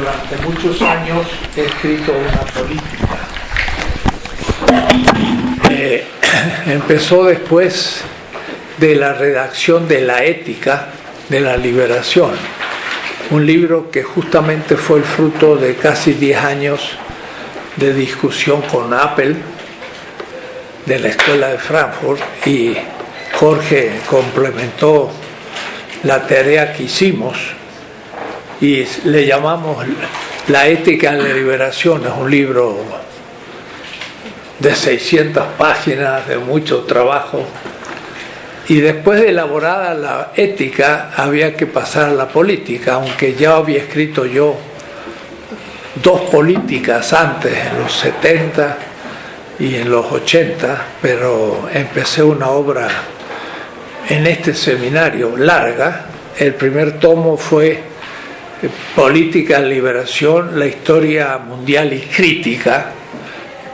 durante muchos años he escrito una política. Empezó después de la redacción de La Ética de la Liberación, un libro que justamente fue el fruto de casi 10 años de discusión con Apple de la Escuela de Frankfurt, y Jorge complementó la tarea que hicimos y le llamamos La Ética de la Liberación. Es un libro de 600 páginas, de mucho trabajo, y después de elaborada la ética había que pasar a la política, aunque ya había escrito yo 2 políticas antes, en los 70 y en los 80, pero empecé una obra en este seminario larga. El primer tomo fue Política de Liberación, la historia mundial y crítica.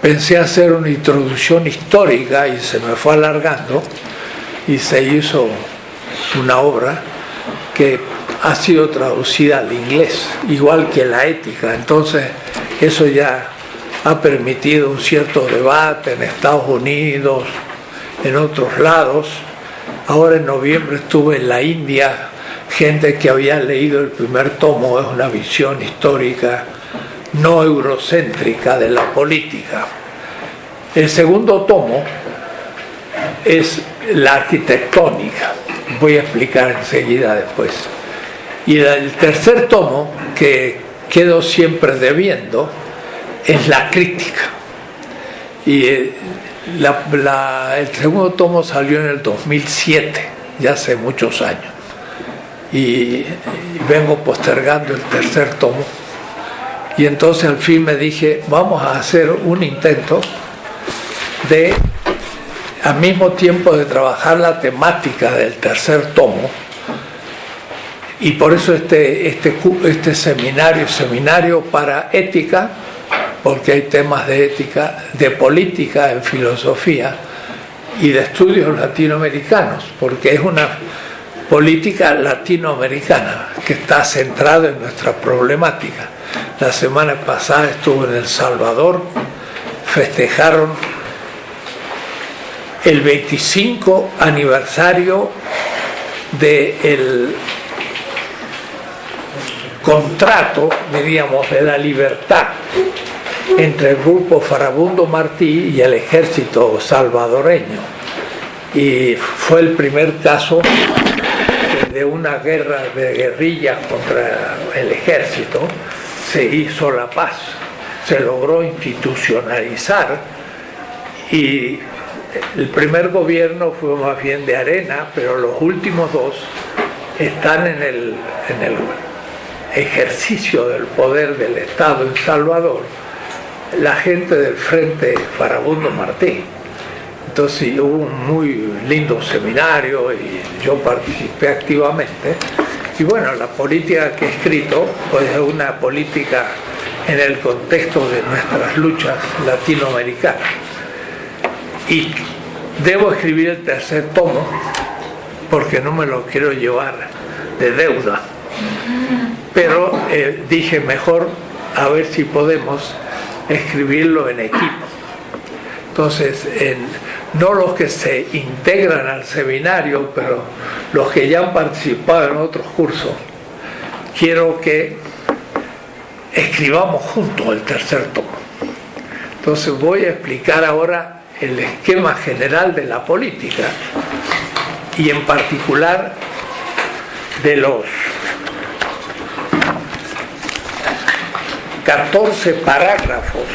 Pensé hacer una introducción histórica y se me fue alargando y se hizo una obra que ha sido traducida al inglés, igual que La Ética. Entonces eso ya ha permitido un cierto debate en Estados Unidos, en otros lados. Ahora en noviembre estuve en la India, gente que había leído el primer tomo. Es una visión histórica no eurocéntrica de la política. El segundo tomo es la arquitectónica, voy a explicar enseguida después. Y el tercer tomo, que quedo siempre debiendo, es la crítica. Y el segundo tomo salió en el 2007, ya hace muchos años. Y vengo postergando el tercer tomo. Y entonces al fin me dije, vamos a hacer un intento de, al mismo tiempo de trabajar la temática del tercer tomo, y por eso este seminario para ética, porque hay temas de ética, de política en filosofía y de estudios latinoamericanos, porque es una política latinoamericana que está centrada en nuestra problemática. La semana pasada estuve en El Salvador, festejaron el 25 aniversario del contrato, diríamos, de la libertad entre el grupo Farabundo Martí y el ejército salvadoreño. Y fue el primer caso de una guerra de guerrillas contra el ejército. Se hizo la paz, se logró institucionalizar, y el primer gobierno fue más bien de arena, pero los últimos 2 están en el ejercicio del poder del Estado en Salvador, la gente del Frente Farabundo Martí. Entonces hubo un muy lindo seminario y yo participé activamente. Y bueno, la política que he escrito pues es una política en el contexto de nuestras luchas latinoamericanas. Y debo escribir el tercer tomo porque no me lo quiero llevar de deuda. Pero dije, mejor a ver si podemos escribirlo en equipo. Entonces, no los que se integran al seminario, pero los que ya han participado en otros cursos, quiero que escribamos juntos el tercer tomo. Entonces voy a explicar ahora el esquema general de la política y en particular de los 14 parágrafos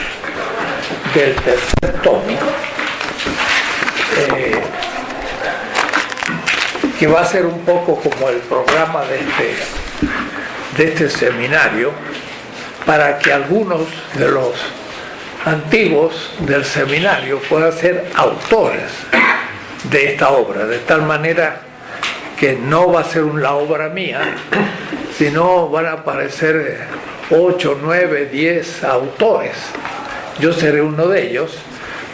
del tercer tomo, que va a ser un poco como el programa de este seminario, para que algunos de los antiguos del seminario puedan ser autores de esta obra, de tal manera que no va a ser la obra mía, sino van a aparecer 8, 9, 10 autores. Yo seré uno de ellos.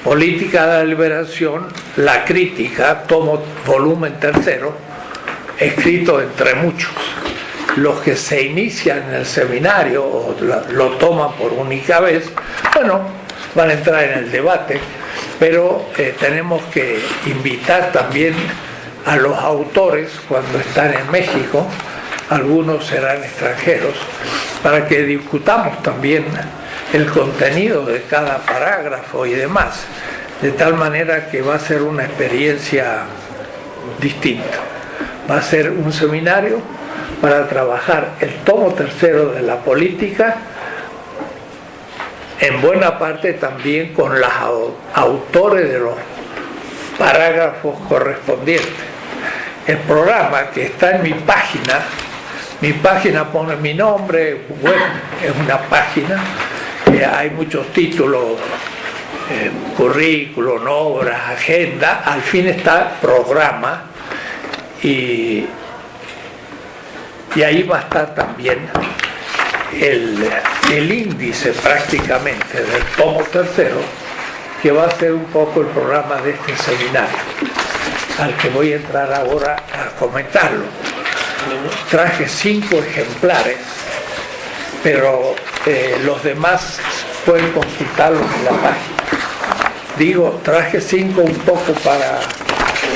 Política de la Liberación, la crítica, tomo volumen 3, escrito entre muchos. los que se inician en el seminario o lo toman por única vez, bueno, van a entrar en el debate, pero tenemos que invitar también a los autores cuando están en México, algunos serán extranjeros, para que discutamos también el contenido de cada parágrafo y demás, de tal manera que va a ser una experiencia distinta. Va a ser un seminario para trabajar el tomo tercero de la política, en buena parte también con los autores de los parágrafos correspondientes. El programa que está en mi página pone mi nombre, web, es una página, hay muchos títulos, currículum, obras, agenda, al fin está programa, y ahí va a estar también el índice prácticamente del tomo tercero, que va a ser un poco el programa de este seminario, al que voy a entrar ahora a comentarlo. Traje 5 ejemplares, pero los demás pueden consultarlos en la página. Digo, traje 5 un poco para,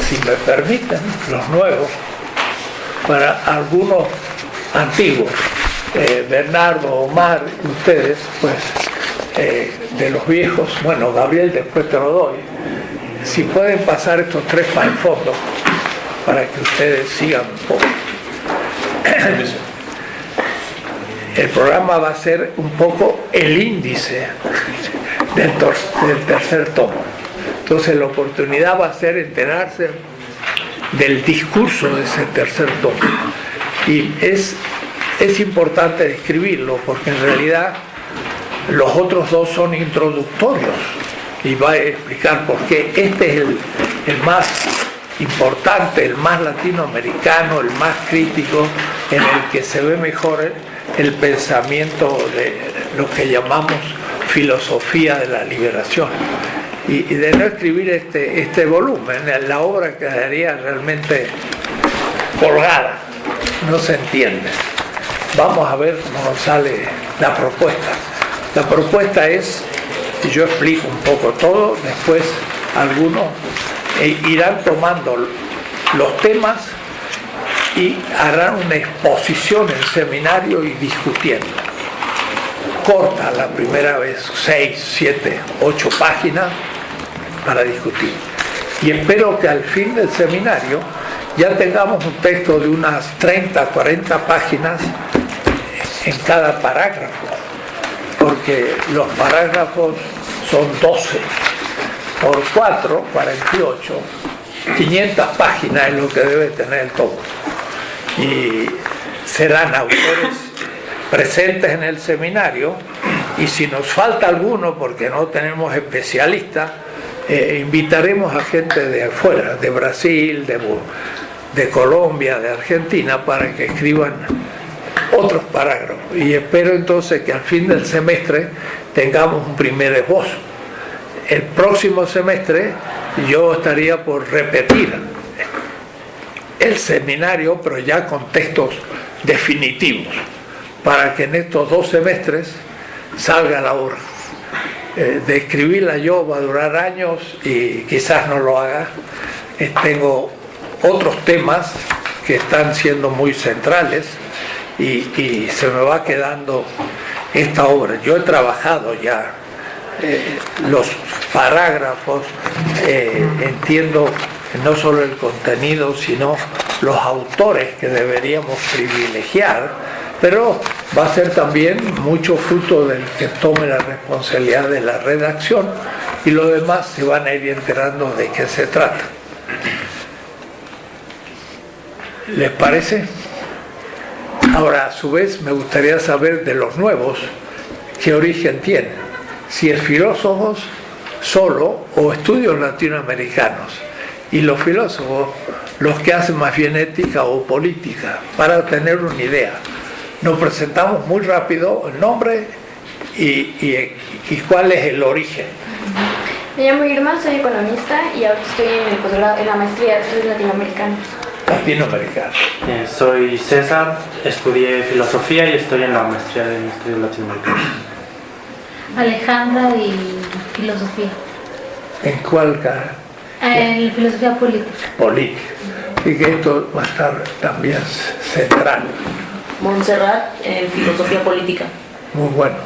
si me permiten, los nuevos, para algunos antiguos. Bernardo, Omar, ustedes, pues, de los viejos, bueno, Gabriel, después te lo doy. Si pueden pasar estos 3 para el fondo, para que ustedes sigan un poco. El programa va a ser un poco el índice del tercer tomo. Entonces la oportunidad va a ser enterarse del discurso de ese tercer tomo. Y es importante describirlo, porque en realidad los otros 2 son introductorios, y va a explicar por qué este es el más importante, el más latinoamericano, el más crítico, en el que se ve mejor el pensamiento de lo que llamamos filosofía de la liberación. Y de no escribir este volumen, la obra quedaría realmente colgada, no se entiende. Vamos a ver cómo nos sale la propuesta. La propuesta es, y yo explico un poco todo, después algunos irán tomando los temas y harán una exposición en seminario y discutiendo. Corta la primera vez, 6, 7, 8 páginas para discutir. Y espero que al fin del seminario ya tengamos un texto de unas 30, 40 páginas en cada parágrafo, porque los parágrafos son 12 por 4, 48, 500 páginas es lo que debe tener el tomo. Y serán autores presentes en el seminario, y si nos falta alguno, porque no tenemos especialistas, invitaremos a gente de afuera, de Brasil, de Colombia, de Argentina, para que escriban otros parágrafos. Y espero entonces que al fin del semestre tengamos un primer esbozo. El próximo semestre yo estaría por repetir el seminario, pero ya con textos definitivos, para que en estos 2 semestres salga la obra. De escribirla yo va a durar años y quizás no lo haga. Tengo otros temas que están siendo muy centrales, y se me va quedando esta obra. Yo he trabajado ya los parágrafos, entiendo no solo el contenido, sino los autores que deberíamos privilegiar, pero va a ser también mucho fruto del que tome la responsabilidad de la redacción, y los demás se van a ir enterando de qué se trata. ¿Les parece? Ahora, a su vez, me gustaría saber de los nuevos qué origen tienen, si es filósofos solo o estudios latinoamericanos, y los filósofos los que hacen más bien ética o política, para tener una idea. Nos presentamos muy rápido el nombre y cuál es el origen. Me llamo Irma, soy economista y ahora estoy en el posgrado, en la maestría de estudios latinoamericanos. latinoamericanos. Soy César, estudié filosofía y estoy en la maestría de estudios latinoamericanos. Alejandra y filosofía. ¿En cuál cara? En filosofía política. Política. Y que esto va a estar también central. Montserrat, en filosofía política. Muy bueno.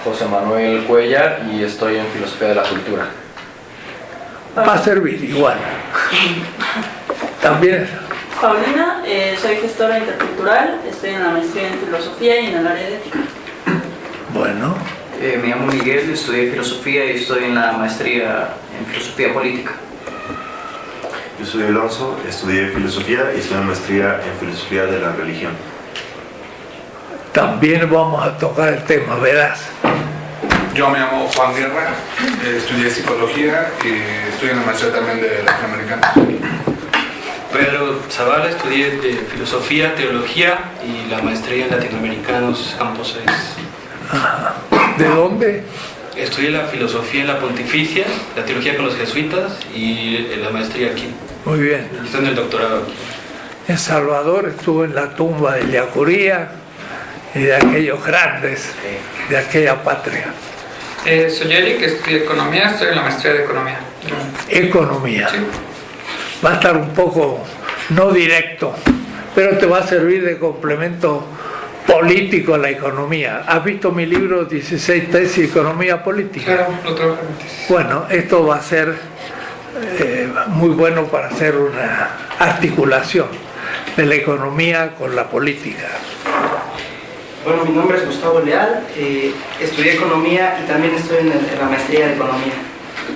José Manuel Cuellar y estoy en filosofía de la cultura. Va a servir igual. También. Paulina, soy gestora intercultural, estoy en la maestría en filosofía y en el área de ética. Bueno. Me llamo Miguel, estudié filosofía y estoy en la maestría en filosofía política. Yo soy Alonso, estudié filosofía y estoy en maestría en filosofía de la religión. También vamos a tocar el tema, verás. Yo me llamo Juan Guerra, estudié psicología y estoy en la maestría también de latinoamericanos. Pedro Zavala, estudié de filosofía, teología y la maestría en latinoamericanos, campus 6. Ajá. ¿De dónde? Estudié la filosofía en la pontificia, la teología con los jesuitas y la maestría aquí. Muy bien. Estoy en el doctorado aquí. En Salvador estuvo en la tumba de Yacuría y de aquellos grandes de aquella patria. Soy Eric, estudié economía, estoy en la maestría de economía. Economía. Sí. Va a estar un poco no directo, pero te va a servir de complemento político a la economía. ¿Has visto mi libro 16 tesis de economía política? Claro, lo trabajo en mi tesis. Bueno, esto va a ser muy bueno para hacer una articulación de la economía con la política. Bueno, mi nombre es Gustavo Leal, estudié economía y también estoy en la maestría de economía.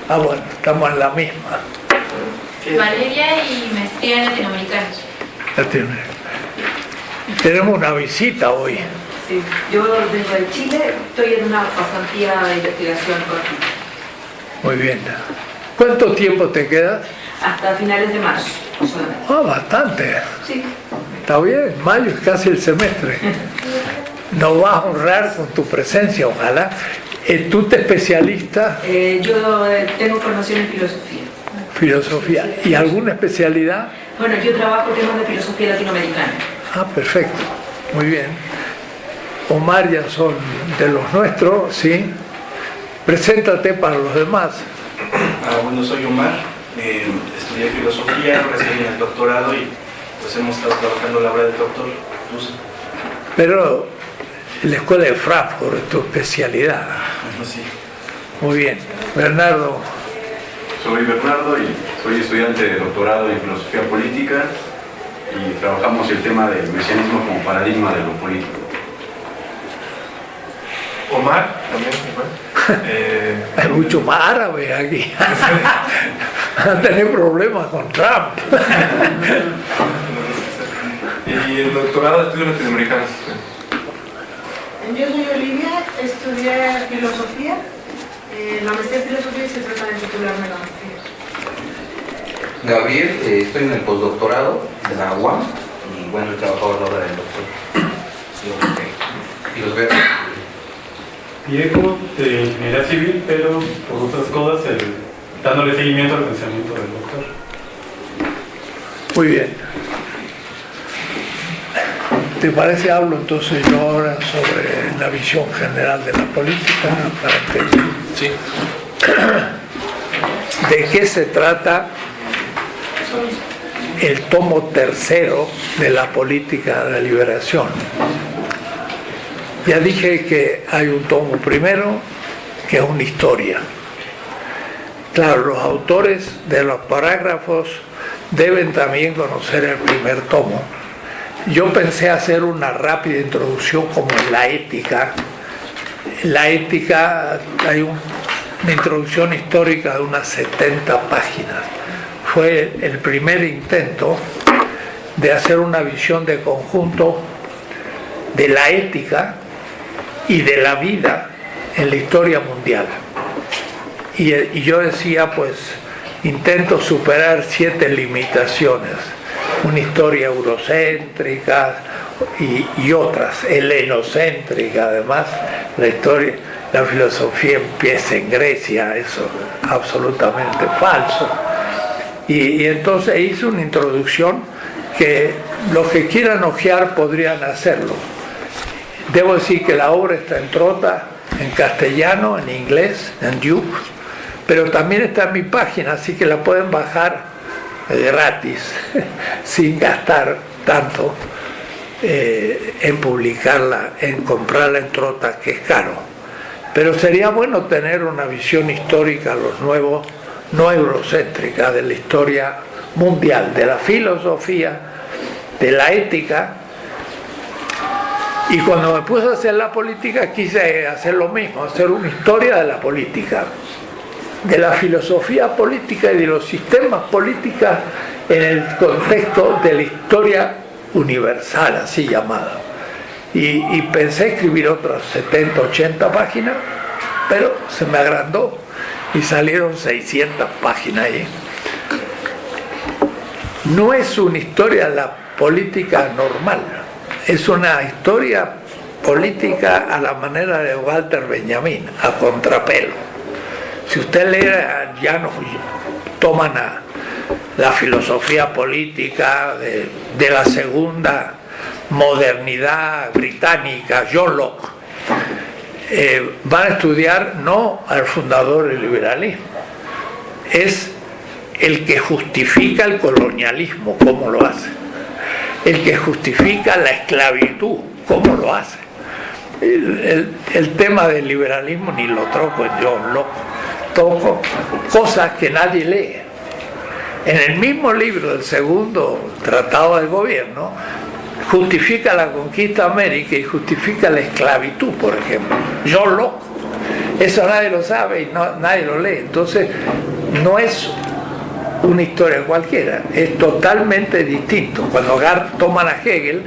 Ah, bueno, estamos en la misma. Valeria y maestría en latinoamericanos. Tenemos una visita hoy. Sí. Yo vengo de Chile, estoy en una pasantía de investigación corta. Muy bien. ¿Cuánto tiempo te quedas? Hasta finales de marzo, solamente. Ah, bastante. Sí. Está bien, mayo es casi el semestre. Nos vas a honrar con tu presencia, ojalá. ¿Tú te especialistas? Yo tengo formación en filosofía. Filosofía. ¿Y alguna especialidad? Bueno, yo trabajo temas de filosofía latinoamericana. Ah, perfecto. Muy bien. Omar ya son de los nuestros, ¿sí? Preséntate para los demás. Bueno, soy Omar, estudié filosofía, ahora estoy en el doctorado y pues hemos estado trabajando la obra del doctor Luz. Pero la escuela de Frankfurt es tu especialidad. Sí. Muy bien. Bernardo. Soy Bernardo y soy estudiante de doctorado en filosofía política y trabajamos el tema del mesianismo como paradigma de lo político. Omar, también. Hay mucho más árabe aquí. Van a tener problemas con Trump. Y el doctorado de estudios latinoamericanos. Yo soy Olivia, estudié filosofía. La maestría en filosofía y se trata de titularme la maestría. Gabriel, estoy en el postdoctorado de la UAM y bueno, he trabajado a la hora del doctor. Y los veo. Diego, de ingeniería civil, pero por otras cosas, dándole seguimiento al pensamiento del doctor. Muy bien. ¿Te parece hablo entonces yo ahora sobre la visión general de la política para entender? Sí. ¿De qué se trata el tomo tercero de la política de la liberación? Ya dije que hay un tomo primero que es una historia. Claro, los autores de los parágrafos deben también conocer el primer tomo. Yo pensé hacer una rápida introducción como en la ética. En la ética hay una introducción histórica de unas 70 páginas. Fue el primer intento de hacer una visión de conjunto de la ética y de la vida en la historia mundial. Y yo decía, pues, intento superar 7 limitaciones. Una historia eurocéntrica y otras, helenocéntrica además. La filosofía empieza en Grecia, eso es absolutamente falso. Y entonces hice una introducción que los que quieran hojear podrían hacerlo. Debo decir que la obra está en trota, en castellano, en inglés, en Duke, pero también está en mi página, así que la pueden bajar gratis, sin gastar tanto en publicarla, en comprarla en trota, que es caro. Pero sería bueno tener una visión histórica, los nuevos, no eurocéntrica, de la historia mundial, de la filosofía, de la ética. Y cuando me puse a hacer la política quise hacer lo mismo, hacer una historia de la política, de la filosofía política y de los sistemas políticos en el contexto de la historia universal, así llamada. Y pensé escribir otras 70, 80 páginas, pero se me agrandó y salieron 600 páginas ahí. No es una historia de la política normal, es una historia política a la manera de Walter Benjamin, a contrapelo. Si usted lee, ya nos toman a la filosofía política de la segunda modernidad británica, John Locke, van a estudiar no al fundador del liberalismo, es el que justifica el colonialismo, cómo lo hace, el que justifica la esclavitud, cómo lo hace. El tema del liberalismo ni lo toco en John Locke, toco cosas que nadie lee. En el mismo libro del segundo tratado de gobierno justifica la conquista de América y justifica la esclavitud, por ejemplo. John Locke. Eso nadie lo sabe y nadie lo lee. Entonces, no es una historia cualquiera, es totalmente distinto. Cuando toman a Hegel,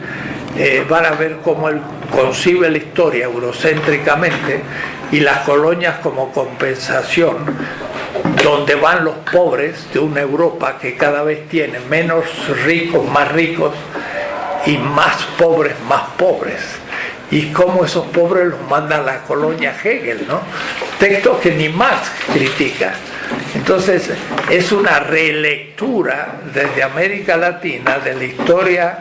van a ver cómo él concibe la historia eurocéntricamente y las colonias como compensación, donde van los pobres de una Europa que cada vez tiene menos ricos, más ricos, y más pobres, y cómo esos pobres los manda a la colonia Hegel, ¿no? Textos que ni Marx critica. Entonces es una relectura desde América Latina de la historia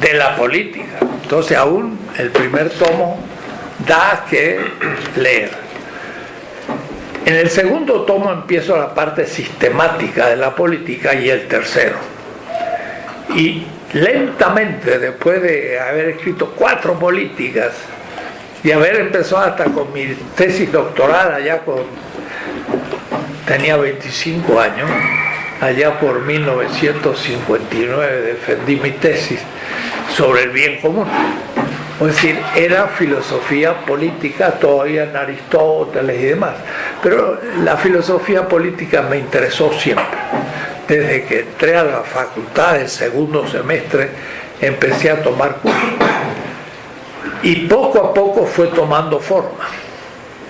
de la política. Entonces aún el primer tomo da que leer. En el segundo tomo empiezo la parte sistemática de la política y el tercero. Y lentamente, después de haber escrito 4 políticas y haber empezado hasta con mi tesis doctoral, tenía 25 años, allá por 1959 defendí mi tesis sobre el bien común. Es decir, era filosofía política todavía en Aristóteles y demás, pero la filosofía política me interesó siempre. Desde que entré a la facultad del segundo semestre empecé a tomar cursos y poco a poco fue tomando forma.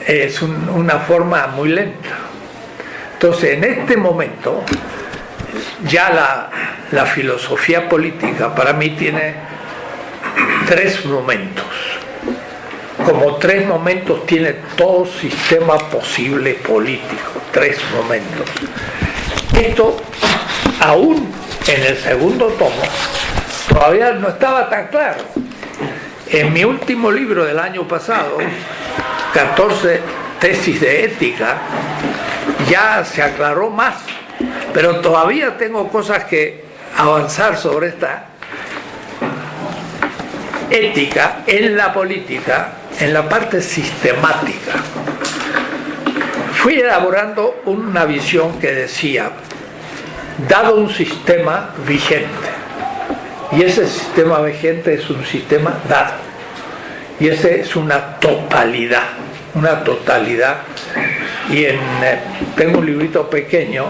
Es una forma muy lenta. Entonces en este momento ya la filosofía política para mí tiene 3 momentos. Como 3 momentos tiene todo sistema posible político, 3 momentos. Esto, aún en el segundo tomo, todavía no estaba tan claro. En mi último libro del año pasado, 14 tesis de ética, ya se aclaró más, pero todavía tengo cosas que avanzar sobre esta ética en la política, en la parte sistemática. Fui elaborando una visión que decía, dado un sistema vigente, y ese sistema vigente es un sistema dado, y ese es una totalidad, y tengo un librito pequeño,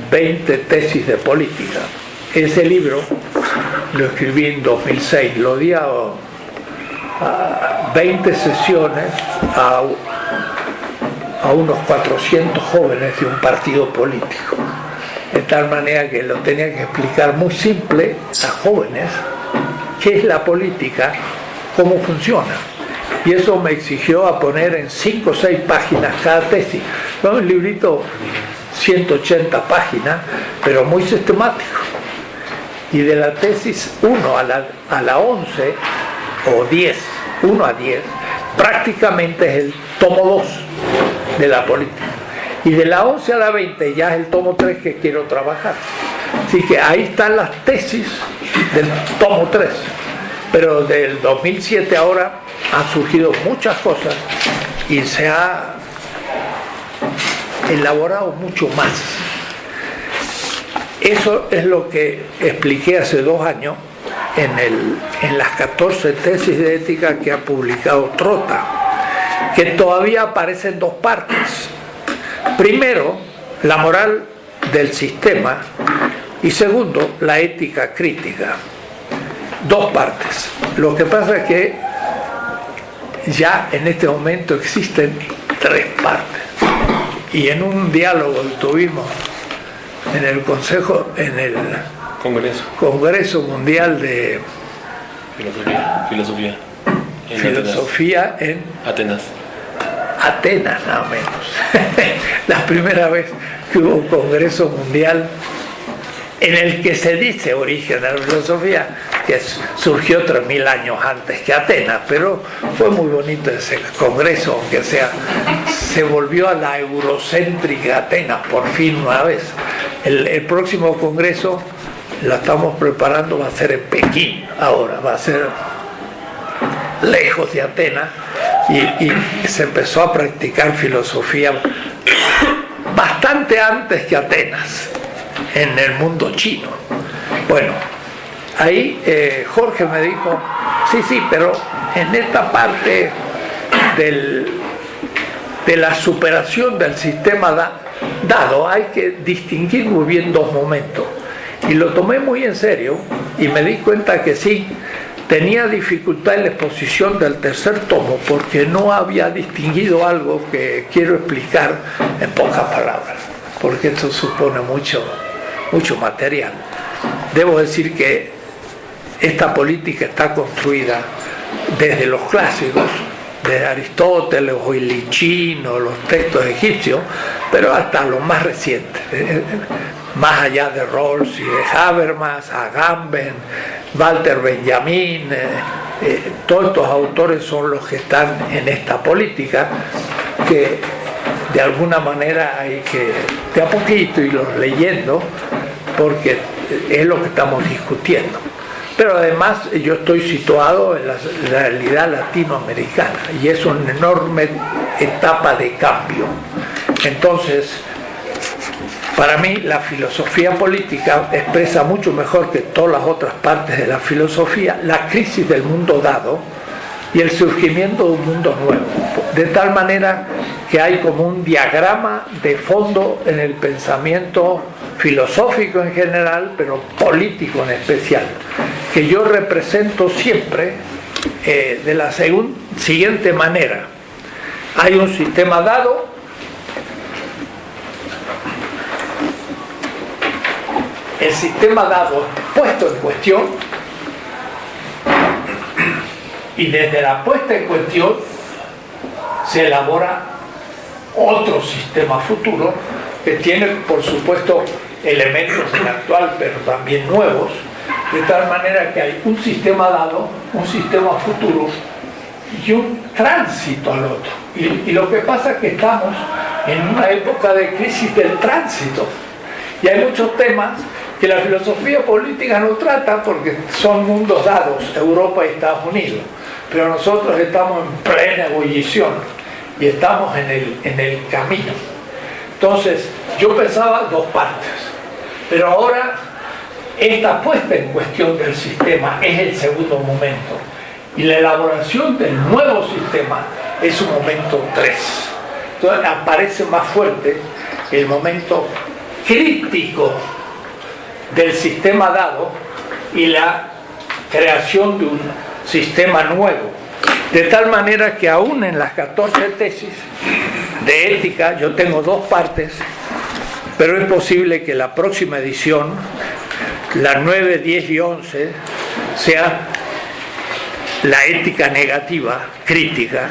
20 tesis de política. Ese libro lo escribí en 2006, lo di a 20 sesiones a unos 400 jóvenes de un partido político, de tal manera que lo tenía que explicar muy simple a jóvenes qué es la política, cómo funciona, y eso me exigió a poner en 5 o 6 páginas cada tesis. Un librito 180 páginas, pero muy sistemático. Y de la tesis 1 a la 11 o 10, 1 a 10, prácticamente es el tomo 2 de la política. Y de la 11 a la 20 ya es el tomo 3 que quiero trabajar. Así que ahí están las tesis del tomo 3. Pero del 2007 ahora han surgido muchas cosas y se ha elaborado mucho más. Eso es lo que expliqué hace 2 años en las 14 tesis de ética que ha publicado Trota, que todavía aparecen 2 partes. Primero, la moral del sistema y segundo, la ética crítica. 2 partes. Lo que pasa es que ya en este momento existen 3 partes. Y en un diálogo que tuvimos en el Congreso Mundial de Filosofía en Atenas, nada menos. La primera vez que hubo un Congreso Mundial en el que se dice origen de la filosofía, que surgió 3000 años antes que Atenas, pero fue muy bonito ese congreso, aunque sea, se volvió a la eurocéntrica Atenas, por fin una vez. El próximo congreso lo estamos preparando, va a ser en Pekín ahora, va a ser lejos de Atenas, y se empezó a practicar filosofía bastante antes que Atenas, en el mundo chino. Bueno, ahí Jorge me dijo, sí, pero en esta parte de la superación del sistema dado hay que distinguir muy bien 2 momentos. Y lo tomé muy en serio y me di cuenta que sí, tenía dificultad en la exposición del 3er tomo porque no había distinguido algo que quiero explicar en pocas palabras, porque esto supone mucho material. Debo decir que esta política está construida desde los clásicos, de Aristóteles o Lichín o los textos egipcios, pero hasta los más recientes, más allá de Rawls y de Habermas, Agamben, Walter Benjamin, todos estos autores son los que están en esta política, que de alguna manera hay que, de a poquito, irlos leyendo, porque es lo que estamos discutiendo. Pero además yo estoy situado en la realidad latinoamericana y es una enorme etapa de cambio. Entonces, para mí la filosofía política expresa mucho mejor que todas las otras partes de la filosofía la crisis del mundo dado y el surgimiento de un mundo nuevo, de tal manera que hay como un diagrama de fondo en el pensamiento filosófico en general, pero político en especial, que yo represento siempre de la siguiente manera. Hay un sistema dado, el sistema dado puesto en cuestión, y desde la puesta en cuestión se elabora otro sistema futuro que tiene, por supuesto, elementos del actual, pero también nuevos, de tal manera que hay un sistema dado, un sistema futuro y un tránsito al otro. Y lo que pasa es que estamos en una época de crisis del tránsito, y hay muchos temas que la filosofía política no trata porque son mundos dados, Europa y Estados Unidos, pero nosotros estamos en plena ebullición y estamos en el camino. Entonces yo pensaba 2 partes, pero ahora esta puesta en cuestión del sistema es el segundo momento y la elaboración del nuevo sistema es un momento 3. Entonces aparece más fuerte el momento crítico del sistema dado y la creación de un sistema nuevo, de tal manera que aún en las 14 tesis de ética yo tengo 2 partes, pero es posible que la próxima edición, la 9, 10 y 11, sea la ética negativa, crítica,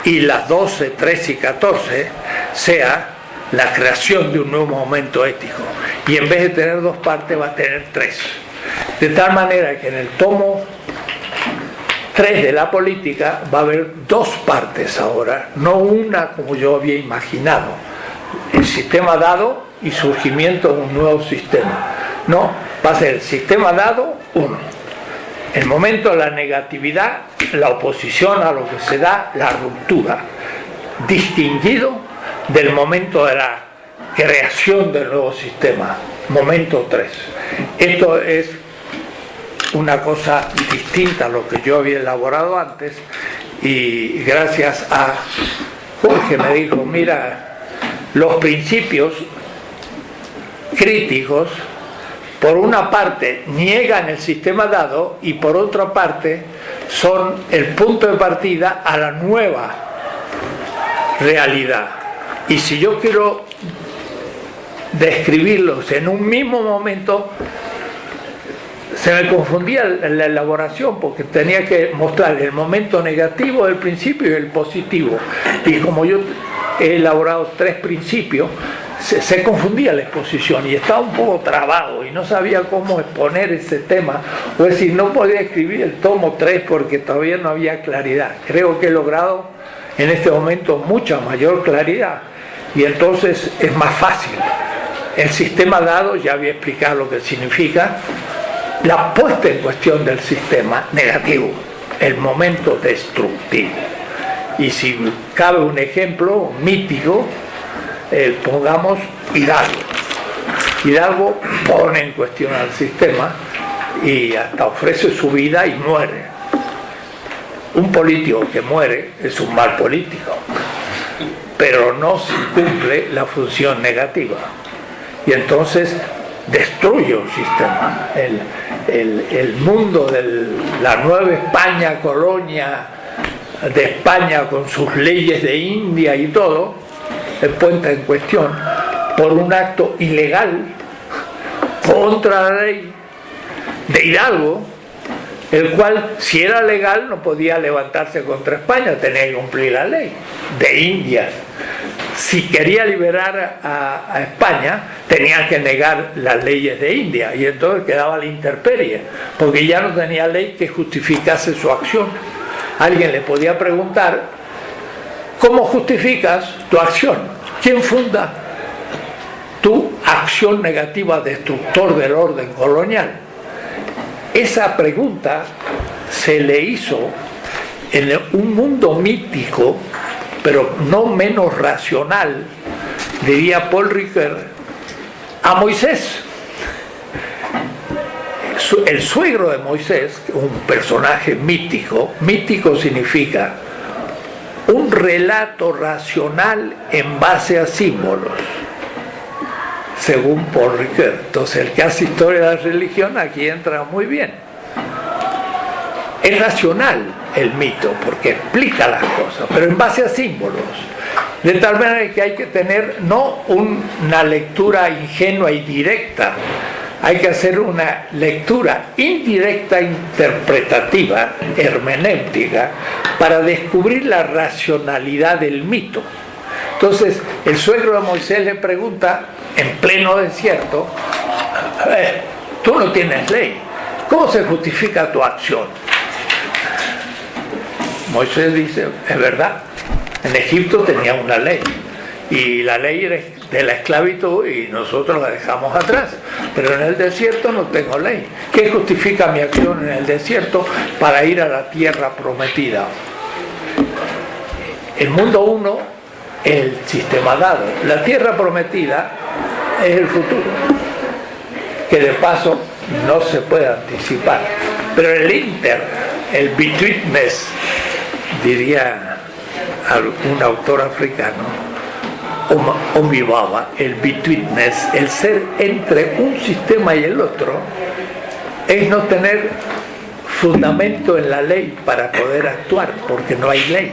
y las 12, 13 y 14 sea la creación de un nuevo momento ético. Y en vez de tener 2 partes va a tener 3. De tal manera que en el tomo 3 de la política va a haber 2 partes ahora, no una como yo había imaginado. El sistema dado y surgimiento de un nuevo sistema. No, va a ser el sistema dado 1. El momento de la negatividad, la oposición a lo que se da, la ruptura, distinguido del momento de la creación del nuevo sistema, momento 3. Esto es una cosa distinta a lo que yo había elaborado antes, y gracias a Jorge me dijo, mira, los principios críticos por una parte niegan el sistema dado y por otra parte son el punto de partida a la nueva realidad. Y si yo quiero describirlos en un mismo momento, se me confundía la elaboración porque tenía que mostrar el momento negativo del principio y el positivo. Y como yo he elaborado 3 principios, se confundía la exposición y estaba un poco trabado y no sabía cómo exponer ese tema. Es decir, no podía escribir el tomo 3 porque todavía no había claridad. Creo que he logrado en este momento mucha mayor claridad y entonces es más fácil. El sistema dado, ya había explicado lo que significa, la puesta en cuestión del sistema negativo, el momento destructivo. Y si cabe un ejemplo mítico, pongamos Hidalgo. Hidalgo pone en cuestión al sistema y hasta ofrece su vida y muere. Un político que muere es un mal político, pero no se cumple la función negativa. Y entonces destruye un sistema. El mundo de la Nueva España, colonia de España con sus leyes de India y todo, se puesta en cuestión por un acto ilegal contra la ley de Hidalgo, el cual, si era legal, no podía levantarse contra España, tenía que cumplir la ley de Indias. Si quería liberar a España, tenía que negar las leyes de India y entonces quedaba la intemperie, porque ya no tenía ley que justificase su acción. Alguien le podía preguntar, ¿cómo justificas tu acción? ¿Quién funda tu acción negativa destructor del orden colonial? Esa pregunta se le hizo en un mundo mítico, pero no menos racional, diría Paul Ricoeur, a Moisés. El suegro de Moisés, un personaje mítico, mítico significa un relato racional en base a símbolos, según Paul Ricoeur. Entonces, el que hace historia de la religión aquí entra muy bien. Es racional el mito porque explica las cosas, pero en base a símbolos. De tal manera que hay que tener no una lectura ingenua y directa, hay que hacer una lectura indirecta, interpretativa, hermenéutica, para descubrir la racionalidad del mito. Entonces, el suegro de Moisés le pregunta, en pleno desierto, tú no tienes ley, ¿cómo se justifica tu acción? Moisés dice, es verdad, en Egipto tenía una ley, y la ley era de la esclavitud y nosotros la dejamos atrás, pero en el desierto no tengo ley. ¿Qué justifica mi acción en el desierto para ir a la tierra prometida? El mundo 1 es el sistema dado, la tierra prometida es el futuro, que de paso no se puede anticipar, pero el el betweenness, diría un autor africano, Omibaba, el betweenness, el ser entre un sistema y el otro, es no tener fundamento en la ley para poder actuar, porque no hay ley.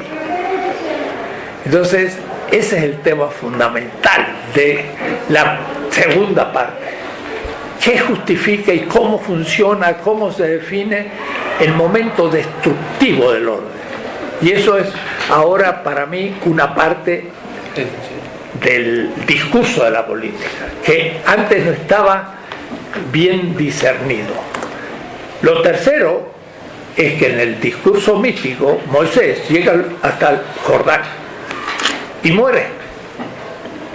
Entonces, ese es el tema fundamental de la segunda parte. ¿Qué justifica y cómo funciona, cómo se define el momento destructivo del orden? Y eso es ahora para mí una parte del discurso de la política, que antes no estaba bien discernido. Lo tercero es que en el discurso místico Moisés llega hasta el Jordán y muere.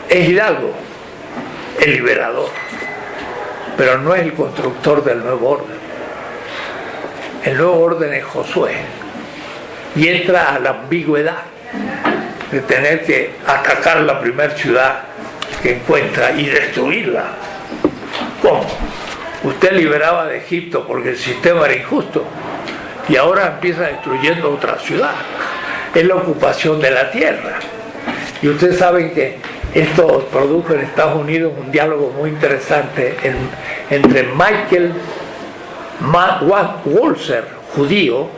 Es hidalgo, el liberador, pero no es el constructor del nuevo orden. El nuevo orden es Josué y entra a la ambigüedad de tener que atacar la primera ciudad que encuentra y destruirla. ¿Cómo? Usted liberaba de Egipto porque el sistema era injusto y ahora empieza destruyendo otra ciudad. Es la ocupación de la tierra. Y ustedes saben que esto produjo en Estados Unidos un diálogo muy interesante entre Michael Walzer, judío,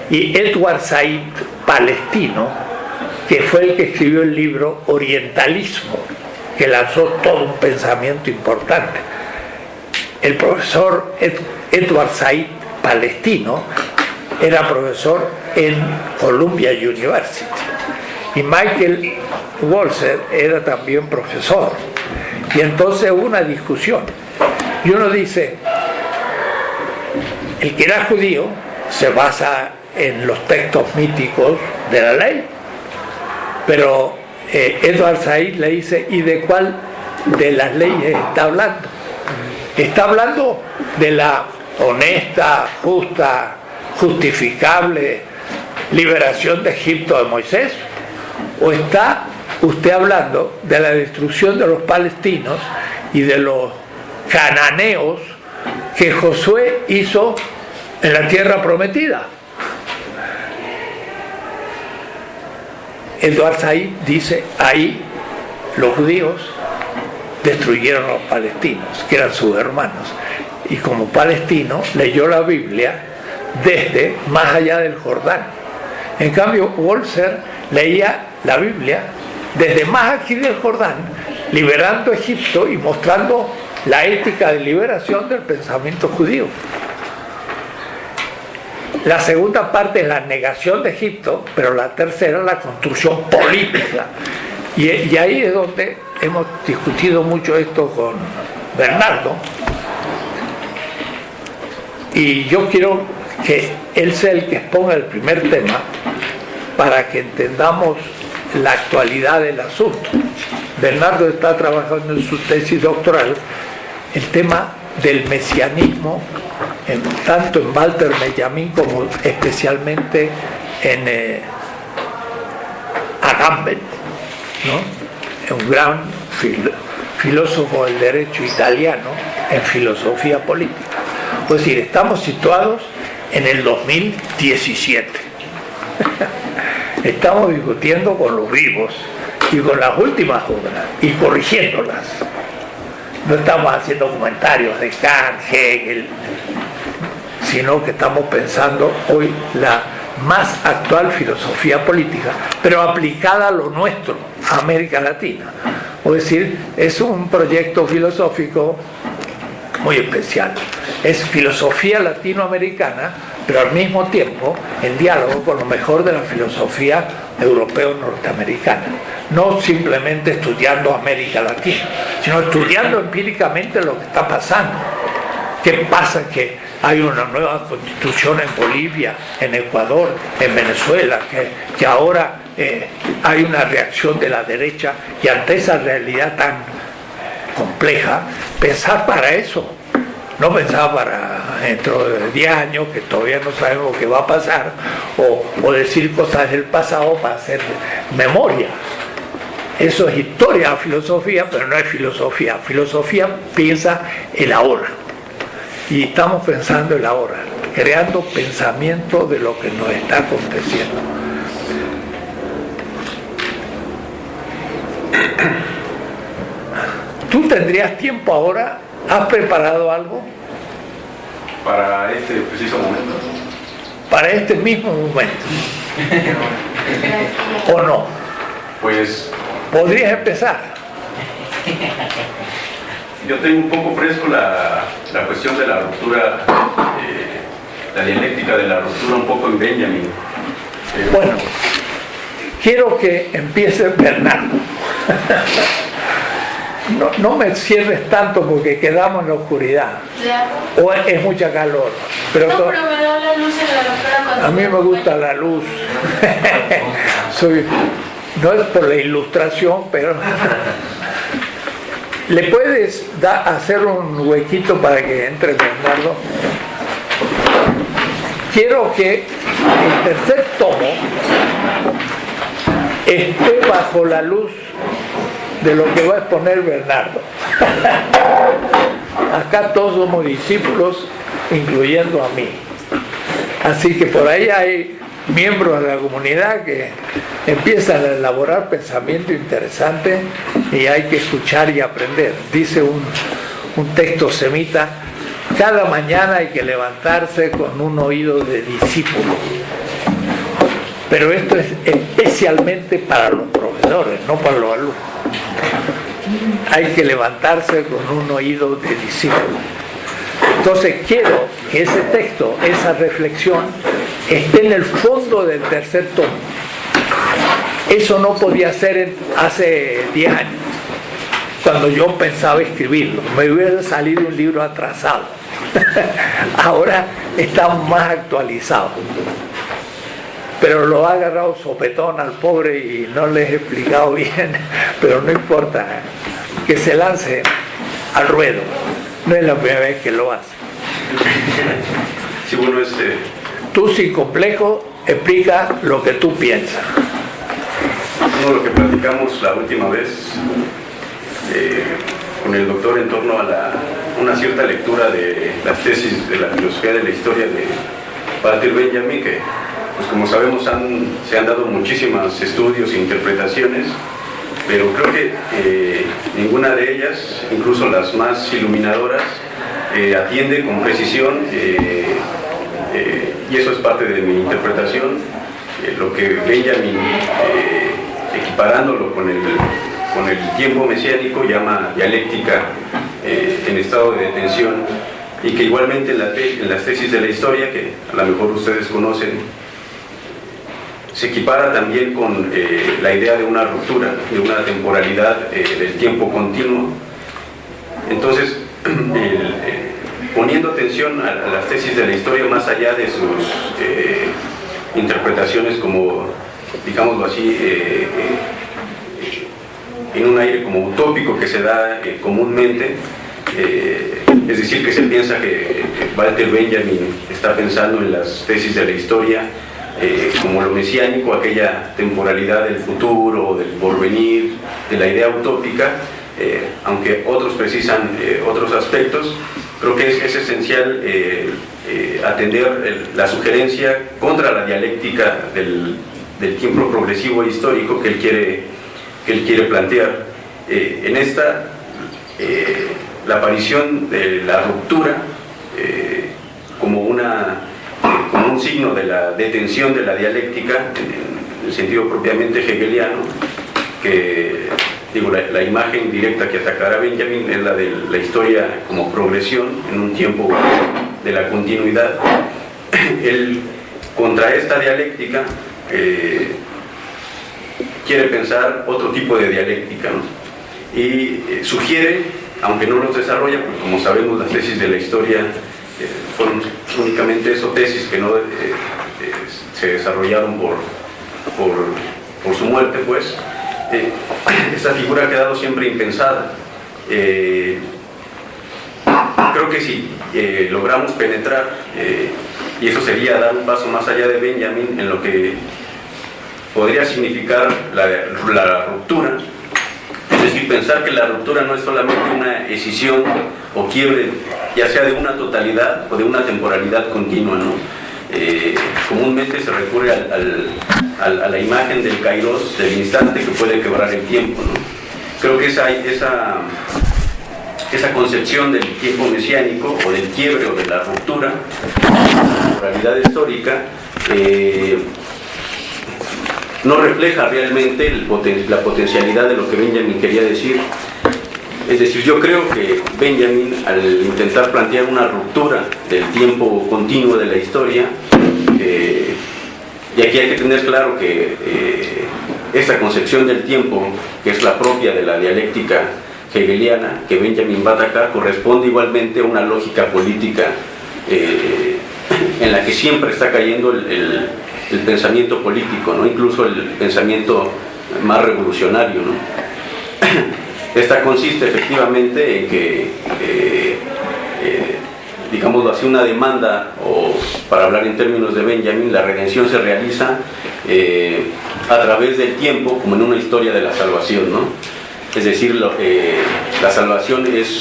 y Edward Said, palestino, que fue el que escribió el libro Orientalismo, que lanzó todo un pensamiento importante. El profesor Edward Said, palestino, era profesor en Columbia University y Michael Walzer era también profesor, y entonces hubo una discusión y uno dice: el que era judío se basa en los textos míticos de la ley, pero Edward Said le dice: ¿y de cuál de las leyes está hablando? ¿Está hablando de la honesta, justa, justificable liberación de Egipto de Moisés? ¿O está usted hablando de la destrucción de los palestinos y de los cananeos que Josué hizo en la tierra prometida? Edward Said dice: ahí los judíos destruyeron a los palestinos, que eran sus hermanos, y como palestino leyó la Biblia desde más allá del Jordán. En cambio, Walzer leía la Biblia desde más aquí del Jordán, liberando Egipto y mostrando la ética de liberación del pensamiento judío. La segunda parte es la negación de Egipto, pero la tercera la construcción política. Y ahí es donde hemos discutido mucho esto con Bernardo. Y yo quiero que él sea el que exponga el primer tema para que entendamos la actualidad del asunto. Bernardo está trabajando en su tesis doctoral el tema del mesianismo, tanto en Walter Benjamin como especialmente en Agamben, ¿no? Un gran filósofo del derecho italiano en filosofía política. Es decir, estamos situados en el 2017. Estamos discutiendo con los vivos y con las últimas obras y corrigiéndolas. No estamos haciendo comentarios de Kant, Hegel, sino que estamos pensando hoy la más actual filosofía política, pero aplicada a lo nuestro, a América Latina. Es decir, es un proyecto filosófico muy especial. Es filosofía latinoamericana, pero al mismo tiempo en diálogo con lo mejor de la filosofía europeo-norteamericana. No simplemente estudiando América Latina, sino estudiando empíricamente lo que está pasando. ¿Qué pasa? Que hay una nueva constitución en Bolivia, en Ecuador, en Venezuela, que ahora hay una reacción de la derecha, y ante esa realidad tan compleja, pensar para eso. No pensar para dentro de 10 años, que todavía no sabemos qué va a pasar, o decir cosas del pasado para hacer memoria. Eso es historia, filosofía, pero no es filosofía. Filosofía piensa el ahora. Y estamos pensando el ahora, creando pensamiento de lo que nos está aconteciendo. ¿Tú tendrías tiempo ahora? ¿Has preparado algo? Para este preciso momento. Para este mismo momento. ¿O no? Pues... ¿Podrías empezar? Yo tengo un poco fresco la cuestión de la ruptura, la dialéctica de la ruptura un poco en Benjamin. Bueno, quiero que empiece Bernardo. No me cierres tanto porque quedamos en la oscuridad. O es mucha calor. Pero no, pero me da la luz en la cara cuando... A mí me gusta la luz. No es por la ilustración, pero... ¿Le puedes hacer un huequito para que entre Bernardo? Quiero que el tercer tomo esté bajo la luz de lo que va a exponer Bernardo. Acá todos somos discípulos, incluyendo a mí. Así que por ahí hay miembros de la comunidad que empiezan a elaborar pensamiento interesante y hay que escuchar y aprender. Dice un texto semita: cada mañana hay que levantarse con un oído de discípulo. Pero esto es especialmente para los profesores, no para los alumnos. Hay que levantarse con un oído de discípulo. Entonces quiero que ese texto, esa reflexión, esté en el fondo del tercer tomo. Eso no podía ser hace 10 años, cuando yo pensaba escribirlo. Me hubiera salido un libro atrasado. Ahora está más actualizado. Pero lo ha agarrado sopetón al pobre y no les he explicado bien, pero no importa, que se lance al ruedo. No es la primera vez que lo hace. Sí, bueno, Tú sin complejo explica lo que tú piensas. Lo que platicamos la última vez con el doctor en torno a una cierta lectura de las tesis de la filosofía de la historia de Walter Benjamin, que pues como sabemos se han dado muchísimos estudios e interpretaciones, pero creo que ninguna de ellas, incluso las más iluminadoras, atiende con precisión, y eso es parte de mi interpretación, lo que Benjamin, equiparándolo con el tiempo mesiánico, llama dialéctica en estado de detención, y que igualmente en las tesis de la historia, que a lo mejor ustedes conocen, se equipara también con la idea de una ruptura, de una temporalidad del tiempo continuo. Entonces, poniendo atención a las tesis de la historia, más allá de sus interpretaciones como, digámoslo así, en un aire como utópico que se da comúnmente, es decir, que se piensa que Walter Benjamin está pensando en las tesis de la historia como lo mesiánico, aquella temporalidad del futuro, del porvenir, de la idea utópica, aunque otros precisan otros aspectos. Creo que es esencial atender la sugerencia contra la dialéctica del tiempo progresivo e histórico que él quiere plantear. En esta, la aparición de la ruptura como un signo de la detención de la dialéctica, en el sentido propiamente hegeliano, que digo, la imagen directa que atacará Benjamin es la de la historia como progresión en un tiempo de la continuidad. Él, contra esta dialéctica, quiere pensar otro tipo de dialéctica, ¿no? Y sugiere, aunque no los desarrolla, porque como sabemos las tesis de la historia fueron únicamente eso, tesis que no se desarrollaron por su muerte, pues. Esta figura ha quedado siempre impensada. Creo que si logramos penetrar, y eso sería dar un paso más allá de Benjamin en lo que podría significar la ruptura, es decir, pensar que la ruptura no es solamente una escisión o quiebre, ya sea de una totalidad o de una temporalidad continua, ¿no? Comúnmente se recurre a la imagen del kairos, del instante que puede quebrar el tiempo, ¿no? Creo que esa concepción del tiempo mesiánico o del quiebre o de la ruptura, la temporalidad histórica, no refleja realmente la potencialidad de lo que Benjamin quería decir. Es decir, yo creo que Benjamin, al intentar plantear una ruptura del tiempo continuo de la historia, y aquí hay que tener claro que esta concepción del tiempo, que es la propia de la dialéctica hegeliana, que Benjamin va a atacar, corresponde igualmente a una lógica política en la que siempre está cayendo el pensamiento político, ¿no? Incluso el pensamiento más revolucionario, ¿no? Esta consiste efectivamente en que, digámoslo así, una demanda, o para hablar en términos de Benjamin, la redención se realiza a través del tiempo, como en una historia de la salvación, ¿no? Es decir, la salvación es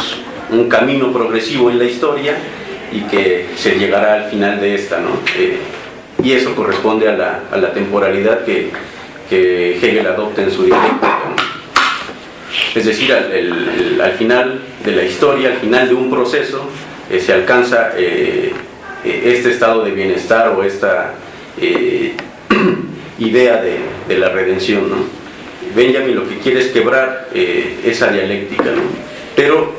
un camino progresivo en la historia y que se llegará al final de esta, ¿no? Y eso corresponde a la temporalidad que Hegel adopta en su dialéctica, ¿no? Es decir, al final de la historia, al final de un proceso, se alcanza este estado de bienestar o esta idea de la redención, ¿no? Benjamin lo que quiere es quebrar esa dialéctica, ¿no? Pero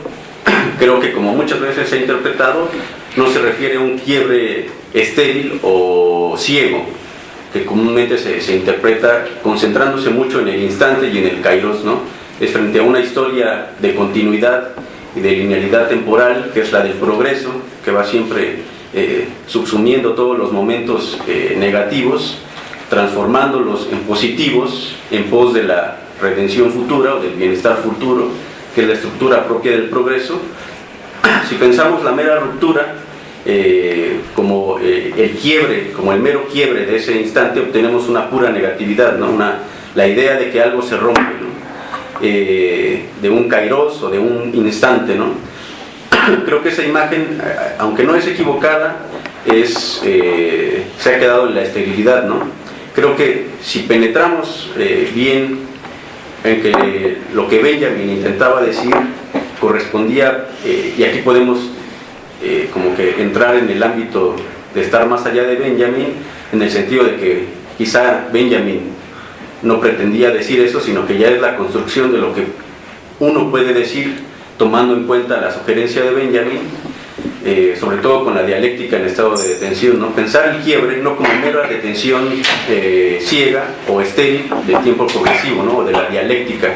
creo que, como muchas veces se ha interpretado, no se refiere a un quiebre estéril o ciego, que comúnmente se interpreta concentrándose mucho en el instante y en el kairos, ¿no? Es frente a una historia de continuidad y de linealidad temporal, que es la del progreso, que va siempre subsumiendo todos los momentos negativos, transformándolos en positivos en pos de la redención futura o del bienestar futuro, que es la estructura propia del progreso. Si pensamos la mera ruptura como el quiebre, como el mero quiebre de ese instante, obtenemos una pura negatividad, ¿no? La idea de que algo se rompe, ¿no? De un kairos o de un instante, ¿no? Creo que esa imagen, aunque no es equivocada, se ha quedado en la esterilidad, ¿no? Creo que si penetramos bien en que lo que Benjamin intentaba decir correspondía, y aquí podemos como que entrar en el ámbito de estar más allá de Benjamin, en el sentido de que quizá Benjamin no pretendía decir eso, sino que ya es la construcción de lo que uno puede decir tomando en cuenta la sugerencia de Benjamin, sobre todo con la dialéctica en estado de detención, ¿no? Pensar el quiebre no como mera detención ciega o estéril del tiempo progresivo, ¿no? O de la dialéctica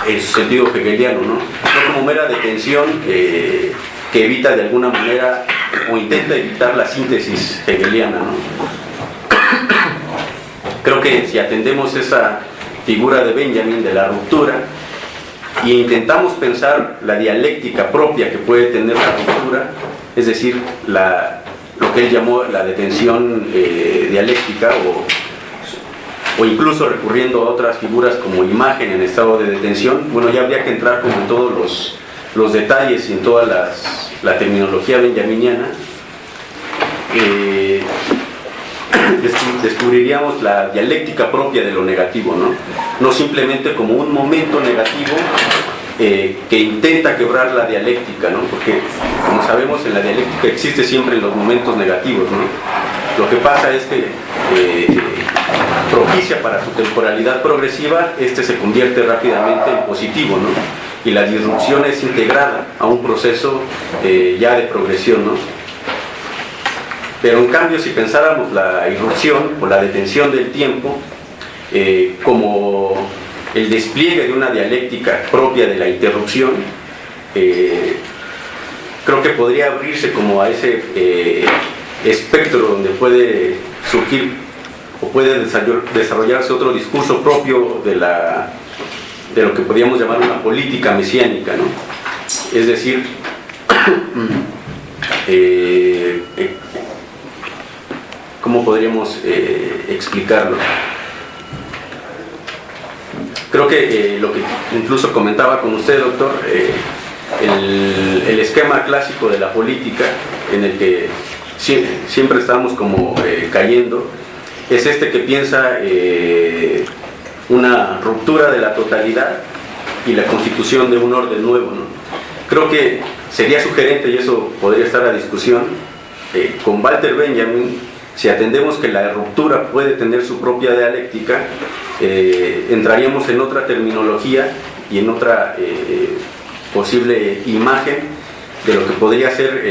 en su sentido hegeliano, ¿no? No como mera detención que evita de alguna manera o intenta evitar la síntesis hegeliana, ¿no? Creo que si atendemos esa figura de Benjamin de la ruptura y intentamos pensar la dialéctica propia que puede tener la ruptura, es decir, lo que él llamó la detención dialéctica, o incluso recurriendo a otras figuras como imagen en estado de detención, bueno, ya habría que entrar como en todos los detalles y en toda la terminología benjaminiana. Descubriríamos la dialéctica propia de lo negativo, ¿no? No simplemente como un momento negativo que intenta quebrar la dialéctica, ¿no? Porque, como sabemos, en la dialéctica existe siempre los momentos negativos, ¿no? Lo que pasa es que propicia para su temporalidad progresiva, se convierte rápidamente en positivo, ¿no? Y la disrupción es integrada a un proceso ya de progresión, ¿no? Pero en cambio, si pensáramos la irrupción o la detención del tiempo como el despliegue de una dialéctica propia de la interrupción, creo que podría abrirse como a ese espectro donde puede surgir o puede desarrollarse otro discurso propio de lo que podríamos llamar una política mesiánica, ¿no? Es decir, ¿cómo podríamos explicarlo? Creo que lo que incluso comentaba con usted, doctor, el esquema clásico de la política en el que siempre estamos como cayendo, es que piensa una ruptura de la totalidad y la constitución de un orden nuevo, ¿no? Creo que sería sugerente, y eso podría estar a discusión, con Walter Benjamin, si atendemos que la ruptura puede tener su propia dialéctica, entraríamos en otra terminología y en otra posible imagen de lo que podría ser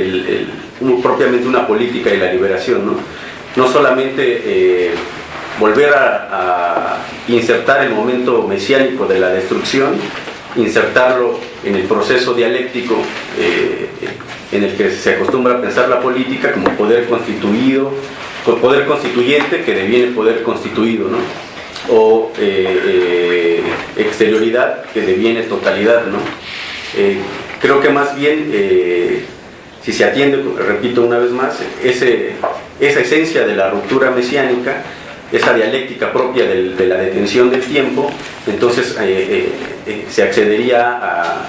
propiamente una política de la liberación, ¿no? No solamente volver a insertar el momento mesiánico de la destrucción, insertarlo en el proceso dialéctico en el que se acostumbra a pensar la política como poder constituyente que deviene poder constituido, ¿no? O exterioridad que deviene totalidad, ¿no? Creo que más bien, si se atiende, repito una vez más, esa esencia de la ruptura mesiánica, esa dialéctica propia de la detención del tiempo, entonces se accedería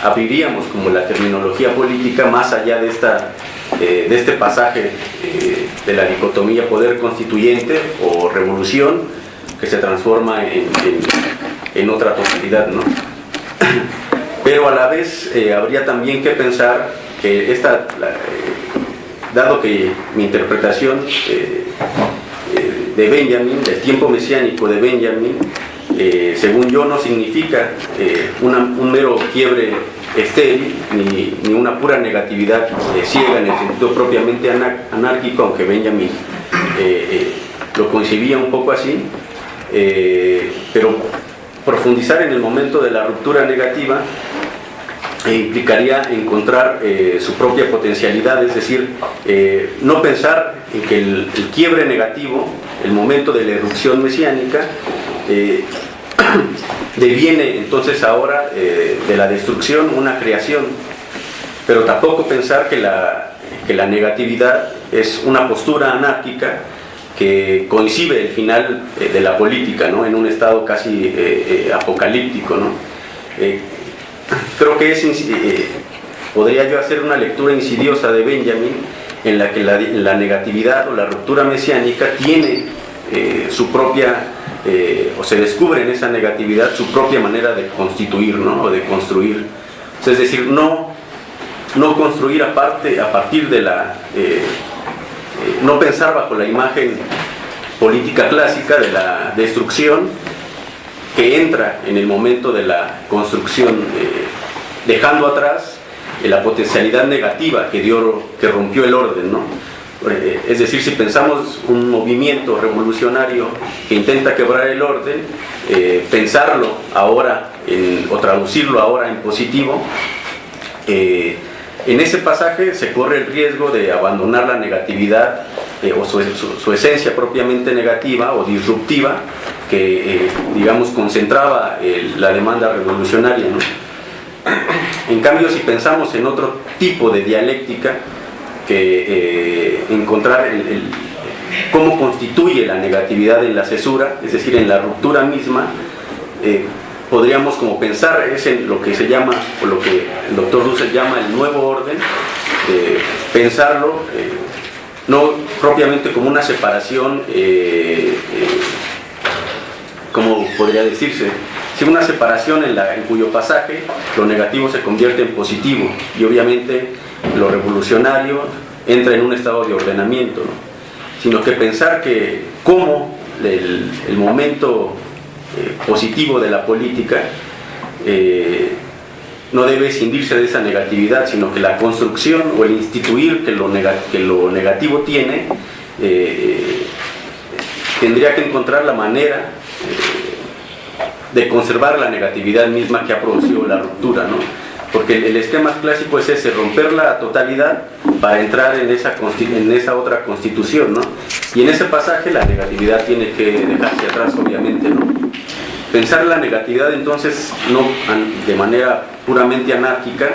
abriríamos como la terminología política más allá de este pasaje de la dicotomía poder constituyente o revolución que se transforma en otra totalidad, ¿no? Pero a la vez habría también que pensar que dado que mi interpretación de Benjamin, del tiempo mesiánico de Benjamin, según yo no significa un mero quiebre estéril ni una pura negatividad ciega en el sentido propiamente anárquico, aunque Benjamin lo concebía un poco así, pero profundizar en el momento de la ruptura negativa implicaría encontrar su propia potencialidad, es decir, no pensar en que el quiebre negativo, el momento de la erupción mesiánica, deviene entonces ahora de la destrucción una creación, pero tampoco pensar que la negatividad es una postura anárquica que concibe el final de la política, ¿no? En un estado casi apocalíptico, ¿no? Creo que podría yo hacer una lectura insidiosa de Benjamin en la que la negatividad o la ruptura mesiánica tiene su propia, o se descubre en esa negatividad su propia manera de constituir, ¿no? O de construir. O sea, es decir, no construir a partir de no pensar bajo la imagen política clásica de la destrucción que entra en el momento de la construcción, dejando atrás la potencialidad negativa que rompió el orden, ¿no? Es decir, si pensamos un movimiento revolucionario que intenta quebrar el orden, pensarlo ahora o traducirlo ahora en positivo, en ese pasaje se corre el riesgo de abandonar la negatividad o su esencia propiamente negativa o disruptiva que, digamos, concentraba la demanda revolucionaria, ¿no? En cambio, si pensamos en otro tipo de dialéctica, que encontrar cómo constituye la negatividad en la cesura, es decir, en la ruptura misma, podríamos como pensar es en lo que se llama, o lo que el doctor Dussel llama el nuevo orden, pensarlo no propiamente como una separación, como podría decirse, sino una separación en cuyo pasaje lo negativo se convierte en positivo y obviamente lo revolucionario entra en un estado de ordenamiento, ¿no? Sino que pensar que cómo el momento positivo de la política no debe escindirse de esa negatividad, sino que la construcción o el instituir que lo negativo tiene tendría que encontrar la manera de conservar la negatividad misma que ha producido la ruptura, ¿no? Porque el esquema clásico es ese, romper la totalidad para entrar en esa otra constitución, ¿no? Y en ese pasaje la negatividad tiene que dejarse atrás, obviamente, ¿no? Pensar la negatividad entonces no de manera puramente anárquica,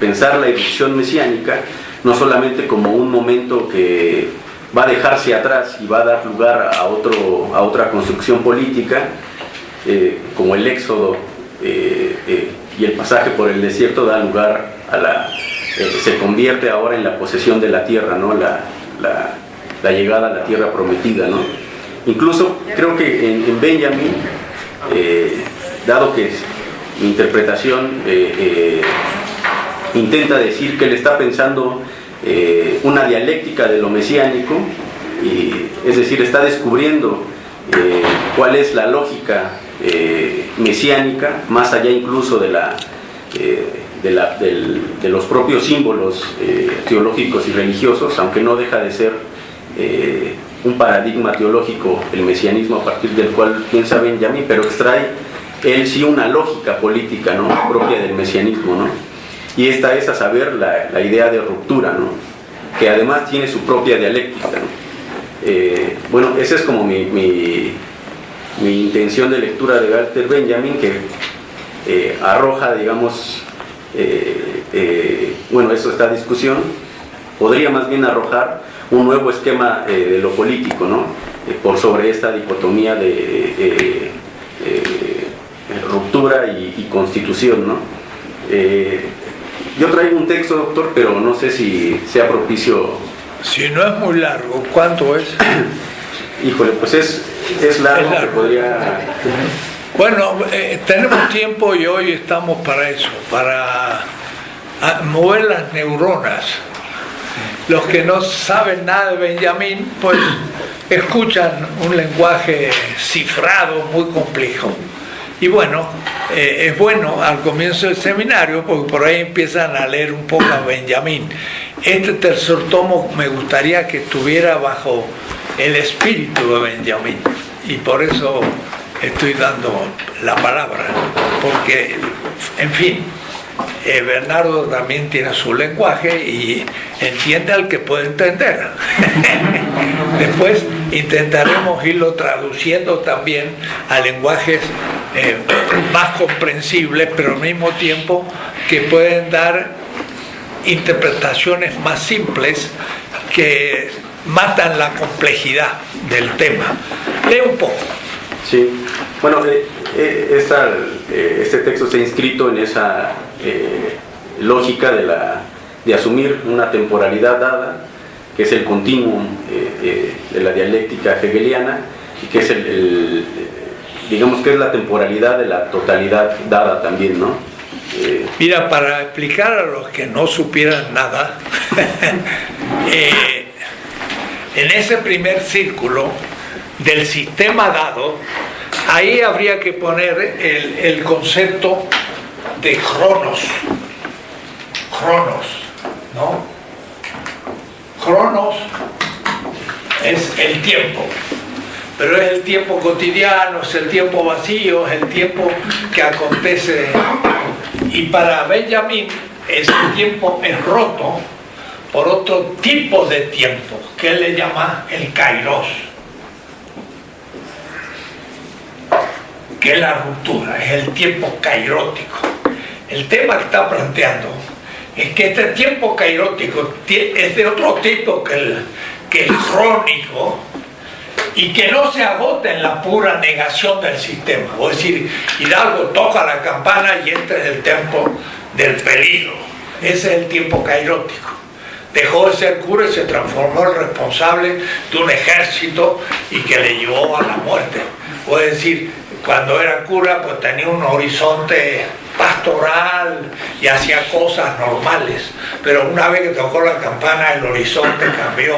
pensar la erupción mesiánica no solamente como un momento que va a dejarse atrás y va a dar lugar a otra construcción política, como el éxodo y el pasaje por el desierto da lugar se convierte ahora en la posesión de la tierra, ¿no? La llegada a la tierra prometida, ¿no? Incluso creo que en Benjamin, dado que mi interpretación intenta decir que él está pensando una dialéctica de lo mesiánico, es decir, está descubriendo cuál es la lógica mesiánica, más allá incluso de los propios símbolos teológicos y religiosos, aunque no deja de ser un paradigma teológico, el mesianismo, a partir del cual piensa Benjamin, pero extrae él sí una lógica política, ¿no?, propia del mesianismo, ¿no? Y esta es, a saber, la idea de ruptura, ¿no?, que además tiene su propia dialéctica, ¿no? Bueno, esa es como mi intención de lectura de Walter Benjamin, que arroja, digamos, bueno, eso está en discusión, podría más bien arrojar un nuevo esquema de lo político, ¿no?, por sobre esta dicotomía de ruptura y constitución, ¿no? Yo traigo un texto, doctor, pero no sé si sea propicio. Si no es muy largo, ¿cuánto es? Híjole, pues es largo, se podría... Bueno, tenemos tiempo y hoy estamos para eso, para mover las neuronas. Los que no saben nada de Benjamin, pues escuchan un lenguaje cifrado muy complejo. Y bueno, es bueno al comienzo del seminario, porque por ahí empiezan a leer un poco a Benjamin. Este tercer tomo me gustaría que estuviera bajo el espíritu de Benjamin, y por eso estoy dando la palabra, porque, en fin, Bernardo también tiene su lenguaje y entiende al que puede entender. Después intentaremos irlo traduciendo también a lenguajes más comprensibles, pero al mismo tiempo que pueden dar interpretaciones más simples que matan la complejidad del tema. Lee un poco. Sí, bueno, este texto está inscrito en esa lógica de asumir una temporalidad dada, que es el continuum de la dialéctica hegeliana, y que es digamos que es la temporalidad de la totalidad dada también, ¿no? Mira, para explicar a los que no supieran nada, en ese primer círculo del sistema dado, ahí habría que poner el concepto de cronos, ¿no? Cronos es el tiempo, pero es el tiempo cotidiano, es el tiempo vacío, es el tiempo que acontece. Y para Benjamin ese tiempo es roto por otro tipo de tiempo, que él le llama el kairos, que es la ruptura, es el tiempo kairótico. El tema que está planteando es que este tiempo kairótico es de otro tipo que el crónico, y que no se agota en la pura negación del sistema. Es decir, Hidalgo toca la campana y entra en el tiempo del peligro. Ese es el tiempo kairótico. Dejó de ser cura y se transformó en responsable de un ejército y que le llevó a la muerte. Es decir, cuando era cura pues tenía un horizonte pastoral y hacía cosas normales, pero una vez que tocó la campana el horizonte cambió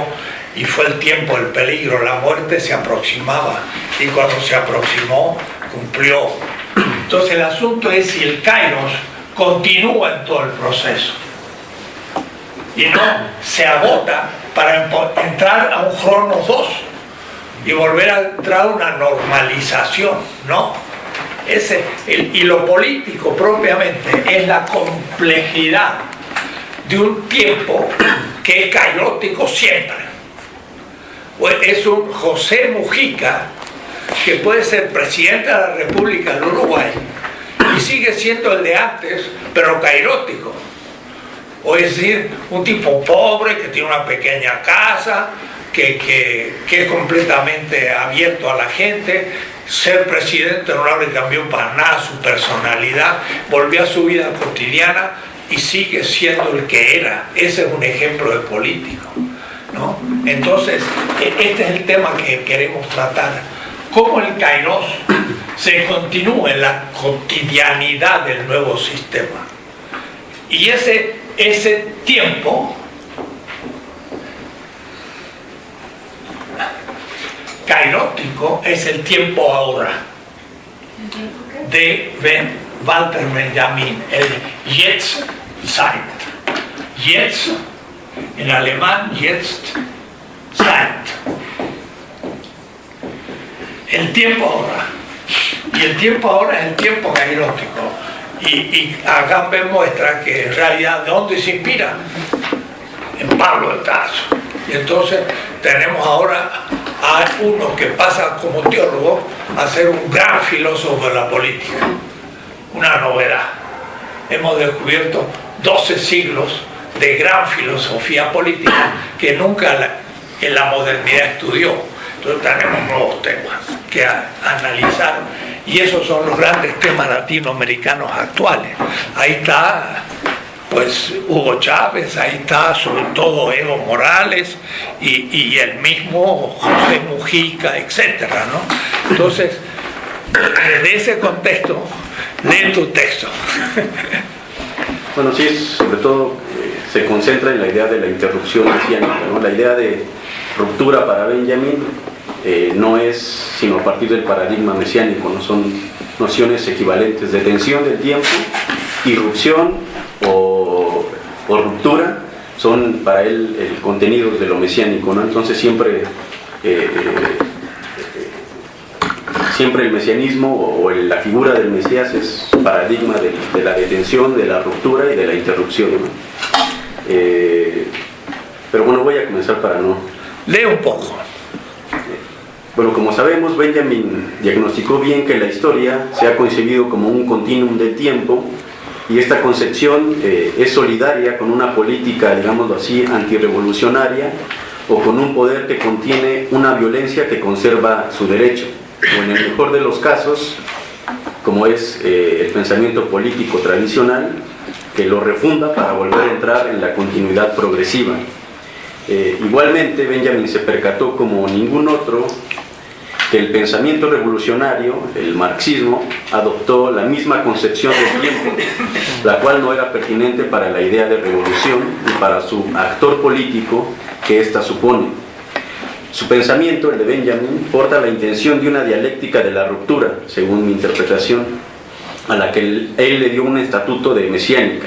y fue el tiempo del peligro. La muerte se aproximaba y cuando se aproximó cumplió. Entonces el asunto es si el kairos continúa en todo el proceso y no se agota para entrar a un cronos 2 y volver a entrar a una normalización, ¿no? Y lo político propiamente es la complejidad de un tiempo que es kairótico siempre. Es un José Mujica que puede ser presidente de la República del Uruguay y sigue siendo el de antes, pero kairótico. O es decir, un tipo pobre que tiene una pequeña casa, que es completamente abierto a la gente. Ser presidente no le cambió para nada su personalidad, volvió a su vida cotidiana y sigue siendo el que era. Ese es un ejemplo de político, ¿no? Entonces, este es el tema que queremos tratar. Cómo el kairos se continúa en la cotidianidad del nuevo sistema. Y ese tiempo kairótico es el tiempo ahora de Walter Benjamin, el Jetztzeit. Jetzt, en alemán, Jetztzeit. el tiempo ahora. Y el tiempo ahora es el tiempo kairótico. Y Agamben muestra que en realidad ¿de dónde se inspira? En Pablo de Tarso. Y entonces tenemos ahora a uno que pasa como teólogo a ser un gran filósofo de la política. Una novedad. Hemos descubierto 12 siglos de gran filosofía política que nunca en la modernidad estudió. Entonces tenemos nuevos temas que analizar, y esos son los grandes temas latinoamericanos actuales. Ahí está pues Hugo Chávez, ahí está sobre todo Evo Morales y el mismo José Mujica, etcétera, ¿no? Entonces, desde ese contexto, lee tu texto. Bueno, sí, sobre todo se concentra en la idea de la interrupción mesiánica, ¿no? La idea de ruptura para Benjamin no es sino a partir del paradigma mesiánico, no son nociones equivalentes de tensión del tiempo, irrupción o ruptura, son para él el contenido de lo mesiánico, ¿no? Entonces siempre el mesianismo o la figura del Mesías es paradigma de la detención, de la ruptura y de la interrupción, ¿no? Pero bueno, voy a comenzar para no... Lee un poco. Bueno, como sabemos, Benjamin diagnosticó bien que la historia se ha concebido como un continuum del tiempo, y esta concepción es solidaria con una política, digámoslo así, antirrevolucionaria, o con un poder que contiene una violencia que conserva su derecho, o en el mejor de los casos, como es el pensamiento político tradicional, que lo refunda para volver a entrar en la continuidad progresiva. Igualmente, Benjamin se percató como ningún otro que el pensamiento revolucionario, el marxismo, adoptó la misma concepción del tiempo, la cual no era pertinente para la idea de revolución y para su actor político que ésta supone. Su pensamiento, el de Benjamin, porta la intención de una dialéctica de la ruptura, según mi interpretación, a la que él le dio un estatuto de mesiánica.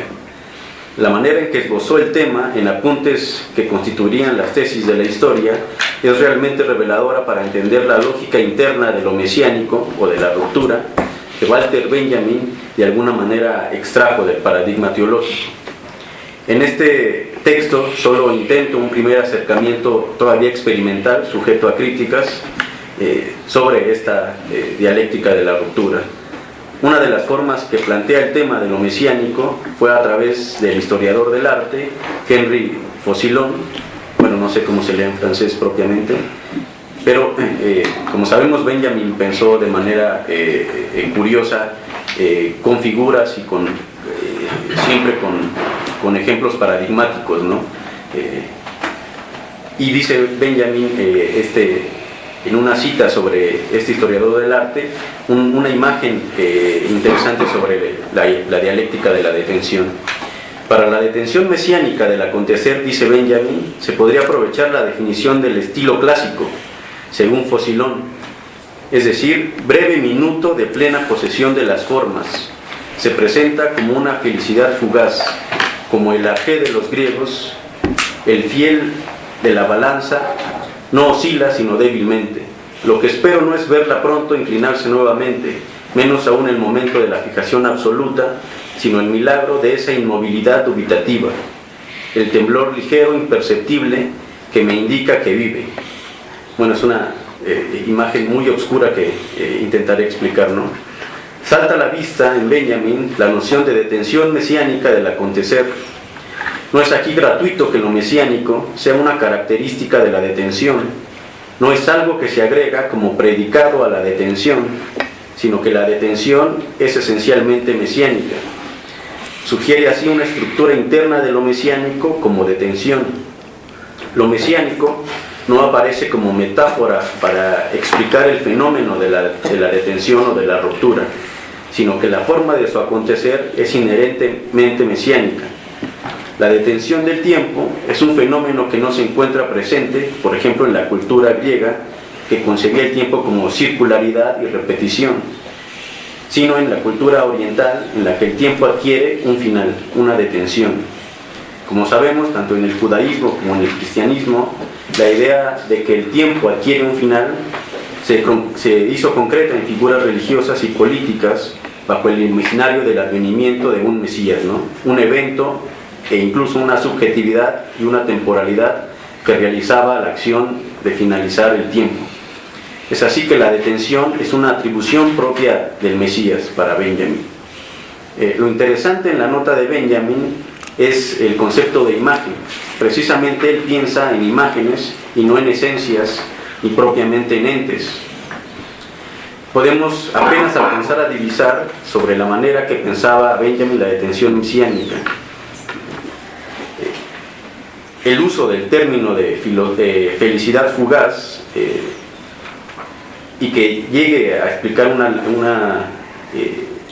La manera en que esbozó el tema en apuntes que constituirían las tesis de la historia es realmente reveladora para entender la lógica interna de lo mesiánico o de la ruptura que Walter Benjamin de alguna manera extrajo del paradigma teológico. En este texto solo intento un primer acercamiento todavía experimental, sujeto a críticas, sobre esta dialéctica de la ruptura. Una de las formas que plantea el tema de lo mesiánico fue a través del historiador del arte, Henry Faucillon, bueno, no sé cómo se lee en francés propiamente, pero como sabemos, Benjamin pensó de manera curiosa, con figuras y siempre con ejemplos paradigmáticos, ¿no? Y dice Benjamin, en una cita sobre este historiador del arte, una imagen interesante sobre la dialéctica de la detención. Para la detención mesiánica del acontecer, dice Benjamin, se podría aprovechar la definición del estilo clásico, según Faucillon, es decir, breve minuto de plena posesión de las formas. Se presenta como una felicidad fugaz, como el arjé de los griegos, el fiel de la balanza, no oscila sino débilmente. Lo que espero no es verla pronto inclinarse nuevamente, menos aún el momento de la fijación absoluta, sino el milagro de esa inmovilidad dubitativa, el temblor ligero, imperceptible, que me indica que vive. Bueno, es una imagen muy oscura que intentaré explicar, ¿no? Salta a la vista en Benjamin la noción de detención mesiánica del acontecer. No es aquí gratuito que lo mesiánico sea una característica de la detención. No es algo que se agrega como predicado a la detención, sino que la detención es esencialmente mesiánica. Sugiere así una estructura interna de lo mesiánico como detención. Lo mesiánico no aparece como metáfora para explicar el fenómeno de la detención o de la ruptura, sino que la forma de su acontecer es inherentemente mesiánica. La detención del tiempo es un fenómeno que no se encuentra presente, por ejemplo, en la cultura griega, que concebía el tiempo como circularidad y repetición, sino en la cultura oriental, en la que el tiempo adquiere un final, una detención. Como sabemos, tanto en el judaísmo como en el cristianismo, la idea de que el tiempo adquiere un final se hizo concreta en figuras religiosas y políticas bajo el imaginario del advenimiento de un Mesías, ¿no? Un evento e incluso una subjetividad y una temporalidad que realizaba la acción de finalizar el tiempo. Es así que la detención es una atribución propia del Mesías para Benjamin. Lo interesante en la nota de Benjamin es el concepto de imagen. Precisamente él piensa en imágenes y no en esencias ni propiamente en entes. Podemos apenas alcanzar a divisar sobre la manera que pensaba Benjamin la detención mesiánica. El uso del término de felicidad fugaz y que llegue a explicar una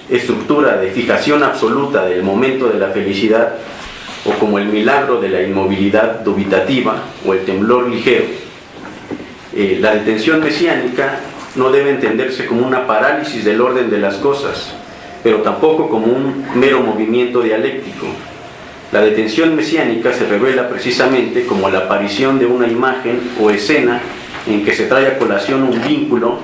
estructura de fijación absoluta del momento de la felicidad, o como el milagro de la inmovilidad dubitativa o el temblor ligero. La detención mesiánica no debe entenderse como una parálisis del orden de las cosas, pero tampoco como un mero movimiento dialéctico. La detención mesiánica se revela precisamente como la aparición de una imagen o escena en que se trae a colación un vínculo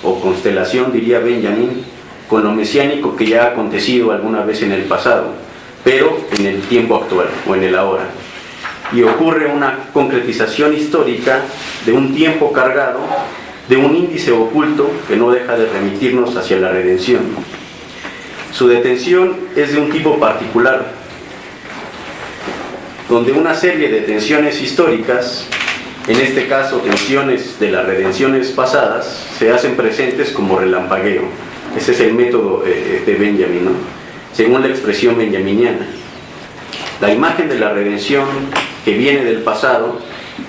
o constelación, diría Benjamin, con lo mesiánico que ya ha acontecido alguna vez en el pasado, pero en el tiempo actual o en el ahora. Y ocurre una concretización histórica de un tiempo cargado, de un índice oculto que no deja de remitirnos hacia la redención. Su detención es de un tipo particular, donde una serie de tensiones históricas, en este caso tensiones de las redenciones pasadas, se hacen presentes como relampagueo. Ese es el método de Benjamin, ¿no? Según la expresión benjaminiana. La imagen de la redención que viene del pasado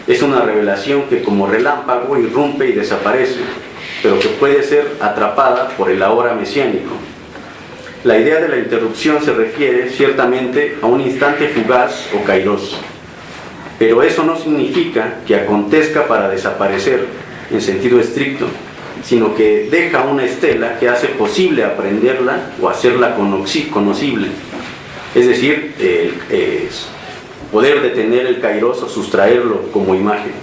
es una revelación que como relámpago irrumpe y desaparece, pero que puede ser atrapada por el ahora mesiánico. La idea de la interrupción se refiere ciertamente a un instante fugaz o kairos, pero eso no significa que acontezca para desaparecer en sentido estricto, sino que deja una estela que hace posible aprenderla o hacerla conocible. Es decir, poder detener el kairos o sustraerlo como imagen.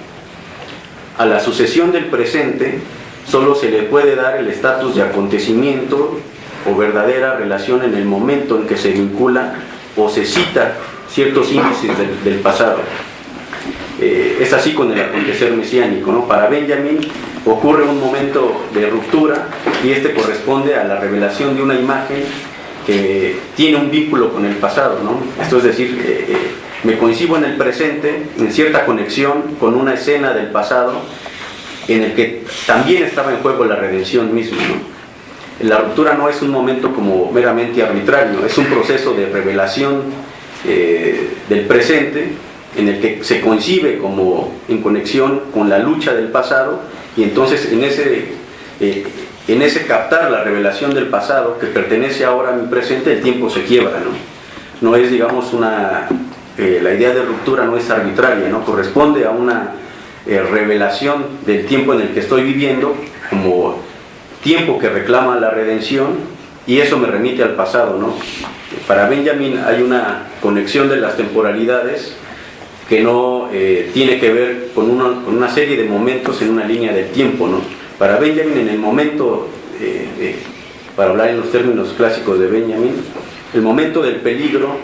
A la sucesión del presente solo se le puede dar el estatus de acontecimiento o verdadera relación en el momento en que se vincula o se cita ciertos índices del pasado. Es así con el acontecer mesiánico, ¿no? Para Benjamin ocurre un momento de ruptura y este corresponde a la revelación de una imagen que tiene un vínculo con el pasado, ¿no? Esto es decir, me concibo en el presente en cierta conexión con una escena del pasado en el que también estaba en juego la redención misma, ¿no? La ruptura no es un momento como meramente arbitrario, es un proceso de revelación del presente en el que se concibe como en conexión con la lucha del pasado, y entonces en ese captar la revelación del pasado que pertenece ahora a mi presente, el tiempo se quiebra, ¿no? No es, digamos, la idea de ruptura no es arbitraria, ¿no? Corresponde a una revelación del tiempo en el que estoy viviendo como tiempo que reclama la redención, y eso me remite al pasado, ¿no? Para Benjamin hay una conexión de las temporalidades que no tiene que ver con una serie de momentos en una línea del tiempo, ¿no? Para Benjamin, en el momento, para hablar en los términos clásicos de Benjamin, el momento del peligro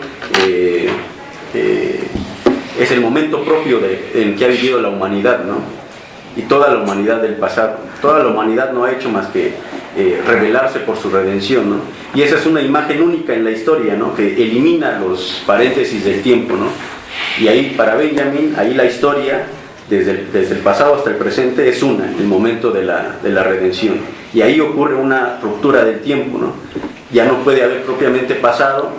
es el momento propio en que ha vivido la humanidad, ¿no? Y toda la humanidad del pasado. Toda la humanidad no ha hecho más que revelarse por su redención, ¿no? Y esa es una imagen única en la historia, ¿no? Que elimina los paréntesis del tiempo, ¿no? Y ahí, para Benjamin, ahí la historia, desde el pasado hasta el presente, es el momento de la redención. Y ahí ocurre una ruptura del tiempo, ¿no? Ya no puede haber propiamente pasado,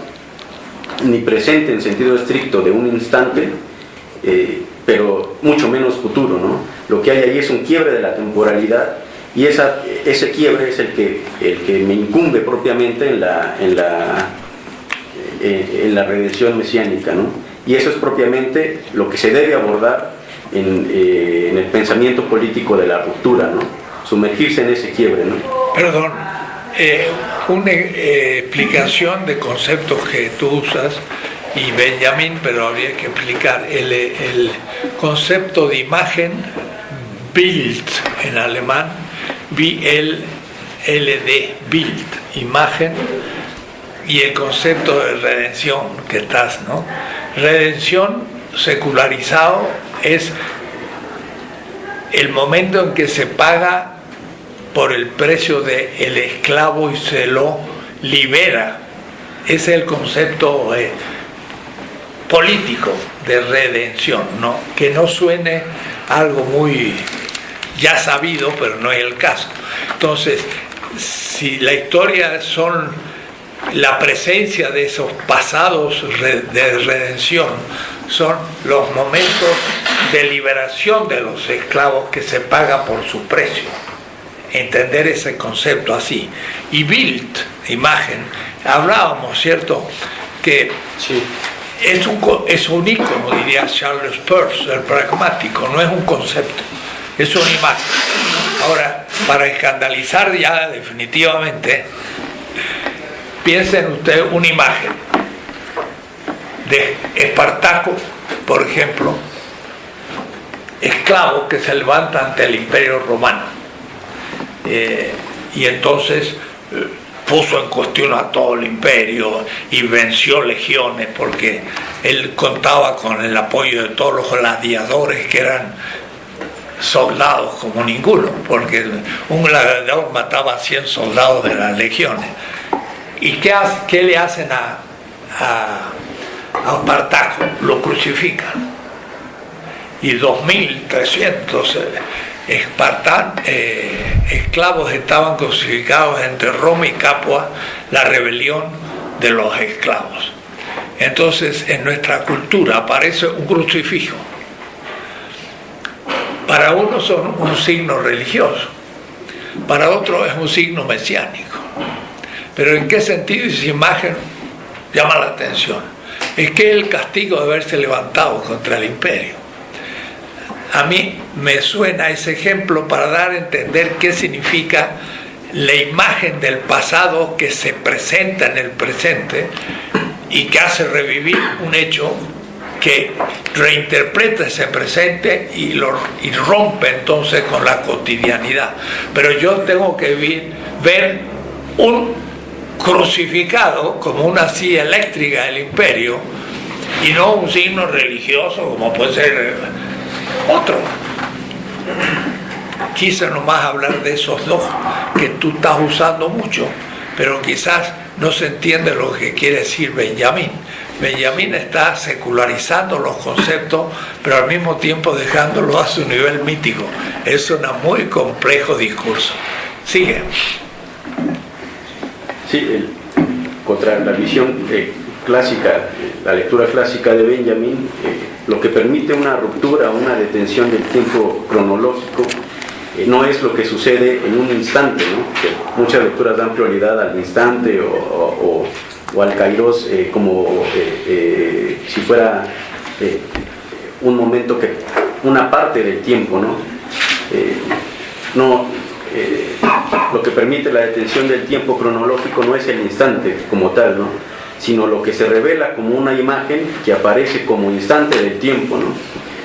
ni presente en sentido estricto de un instante, pero mucho menos futuro, ¿no? Lo que hay ahí es un quiebre de la temporalidad, y ese quiebre es el que me incumbe propiamente en la redención mesiánica, ¿no? Y eso es propiamente lo que se debe abordar en el pensamiento político de la ruptura, ¿no? Sumergirse en ese quiebre, ¿no? Perdón, una explicación de conceptos que tú usas y Benjamin, pero habría que explicar el concepto de imagen, Bild en alemán, BLD, Bild, imagen, y el concepto de redención que estás, ¿no? Redención secularizado es el momento en que se paga por el precio del esclavo y se lo libera. Ese es el concepto político de redención, ¿no? Que no suene algo muy ya sabido, pero no es el caso. Entonces, si la historia son la presencia de esos pasados de redención, son los momentos de liberación de los esclavos que se paga por su precio. Entender ese concepto así. Y Bild, imagen, hablábamos, ¿cierto?, que sí, es un ícono, diría Charles Peirce, el pragmático, no es un concepto, es una imagen. Ahora, para escandalizar ya definitivamente, piensen ustedes una imagen de Espartaco, por ejemplo, esclavo que se levanta ante el Imperio Romano, y entonces puso en cuestión a todo el imperio y venció legiones, porque él contaba con el apoyo de todos los gladiadores que eran soldados como ninguno, porque un gladiador mataba a 100 soldados de las legiones. ¿Y qué le hacen a Espartaco? Lo crucifican. Y 2.300 esclavos estaban crucificados entre Roma y Capua, la rebelión de los esclavos. Entonces, en nuestra cultura aparece un crucifijo. Para unos son un signo religioso, para otros es un signo mesiánico. Pero ¿en qué sentido esa imagen llama la atención? Es que el castigo de haberse levantado contra el imperio. A mí me suena ese ejemplo para dar a entender qué significa la imagen del pasado que se presenta en el presente y que hace revivir un hecho que reinterpreta ese presente y rompe entonces con la cotidianidad. Pero yo tengo que ver un crucificado como una silla eléctrica del imperio y no un signo religioso como puede ser otro. Quise nomás hablar de esos dos que tú estás usando mucho, pero quizás no se entiende lo que quiere decir Benjamín. Benjamín está secularizando los conceptos, pero al mismo tiempo dejándolo a su nivel mítico. Es un muy complejo discurso. Sigue. Sí, contra la visión clásica, la lectura clásica de Benjamín, lo que permite una ruptura, una detención del tiempo cronológico, no es lo que sucede en un instante, ¿no? Que muchas lecturas dan prioridad al instante o al kairos como si fuera un momento, una parte del tiempo, ¿no? Lo que permite la detención del tiempo cronológico no es el instante como tal, ¿no? Sino lo que se revela como una imagen que aparece como instante del tiempo, ¿no?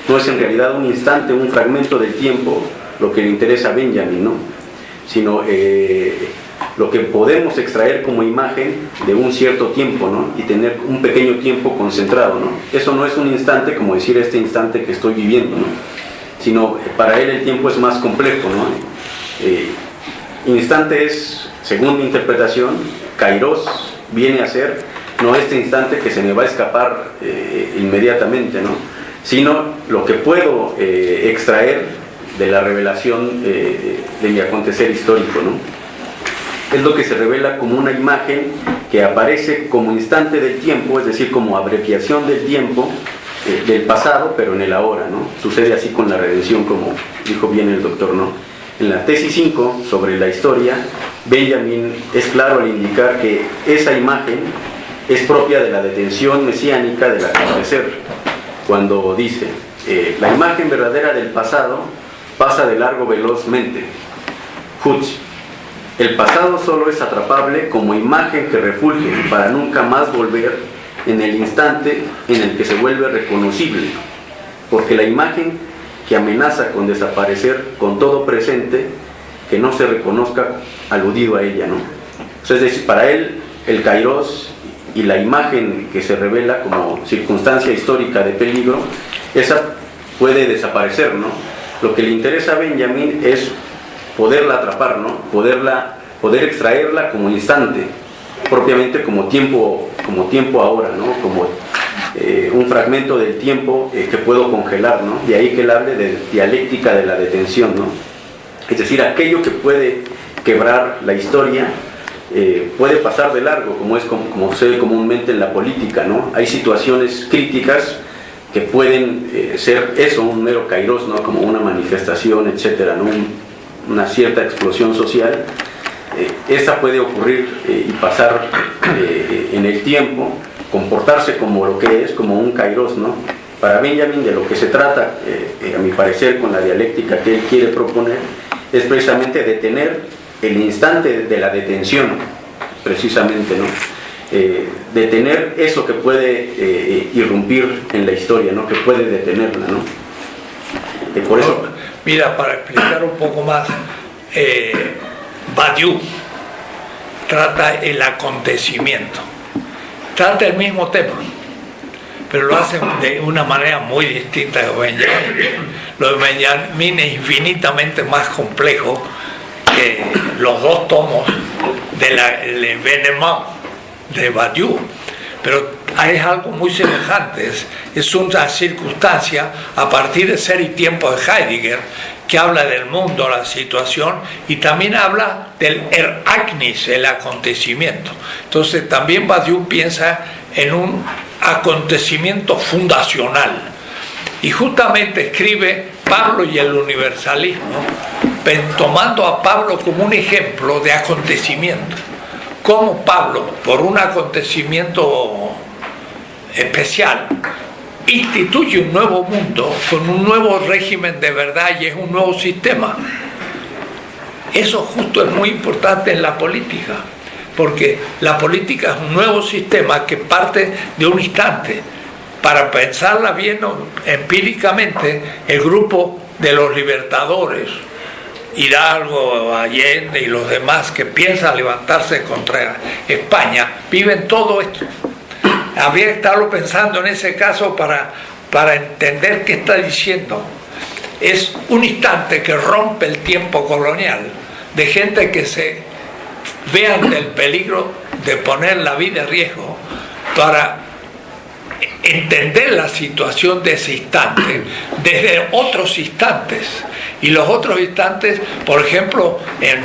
No es en realidad un instante, un fragmento del tiempo lo que le interesa a Benjamín, ¿no? Sino lo que podemos extraer como imagen de un cierto tiempo, ¿no? Y tener un pequeño tiempo concentrado, ¿no? Eso no es un instante como decir este instante que estoy viviendo, ¿no? Sino para él el tiempo es más complejo, ¿no? Instante es, según mi interpretación, kairos viene a ser no este instante que se me va a escapar inmediatamente, ¿no? Sino lo que puedo extraer de la revelación de mi acontecer histórico, ¿no? Es lo que se revela como una imagen que aparece como instante del tiempo, es decir, como abreviación del tiempo del pasado, pero en el ahora, ¿no? Sucede así con la redención, como dijo bien el doctor, ¿no? En la tesis 5 sobre la historia, Benjamín es claro al indicar que esa imagen es propia de la detención mesiánica del acontecer, cuando dice, la imagen verdadera del pasado pasa de largo velozmente. Hutch, el pasado solo es atrapable como imagen que refulge para nunca más volver en el instante en el que se vuelve reconocible, porque la imagen que amenaza con desaparecer con todo presente que no se reconozca aludido a ella, ¿no? O sea, es decir, para él el kairos y la imagen que se revela como circunstancia histórica de peligro, esa puede desaparecer, ¿no? Lo que le interesa a Benjamin es poderla atrapar, ¿no? Poder extraerla como instante, propiamente como tiempo ahora, ¿no? Como un fragmento del tiempo que puedo congelar, ¿no? De ahí que él hable de dialéctica de la detención, ¿no? Es decir, aquello que puede quebrar la historia puede pasar de largo, como se ve comúnmente en la política, ¿no? Hay situaciones críticas que pueden ser eso, un mero kairos, ¿no? Como una manifestación, etcétera, ¿no? Una cierta explosión social. Esa puede ocurrir y pasar en el tiempo, comportarse como lo que es, como un kairos, ¿no? Para Benjamin, de lo que se trata, a mi parecer, con la dialéctica que él quiere proponer, es precisamente detener el instante de la detención, precisamente, ¿no? Detener eso que puede irrumpir en la historia, ¿no? Que puede detenerla, ¿no? Por eso... Mira, para explicar un poco más, Badiou trata el acontecimiento, trata el mismo tema, pero lo hace de una manera muy distinta de Benjamin. Lo de Benjamin es infinitamente más complejo que los dos tomos del Venement de Badiou, pero es algo muy semejante, es una circunstancia a partir de Ser y Tiempo de Heidegger, que habla del mundo, la situación, y también habla del Ereignis, el acontecimiento. Entonces también Badiou piensa en un acontecimiento fundacional, y justamente escribe Pablo y el universalismo, tomando a Pablo como un ejemplo de acontecimiento. Como Pablo, por un acontecimiento especial, instituye un nuevo mundo con un nuevo régimen de verdad y es un nuevo sistema. Eso justo es muy importante en la política, porque la política es un nuevo sistema que parte de un instante. Para pensarla bien empíricamente, el grupo de los libertadores, Hidalgo, Allende y los demás que piensan levantarse contra España, viven todo esto. Habría que estarlo pensando en ese caso para entender qué está diciendo. Es un instante que rompe el tiempo colonial, de gente que se vean del peligro de poner la vida en riesgo para entender la situación de ese instante desde otros instantes. Y los otros instantes, por ejemplo, en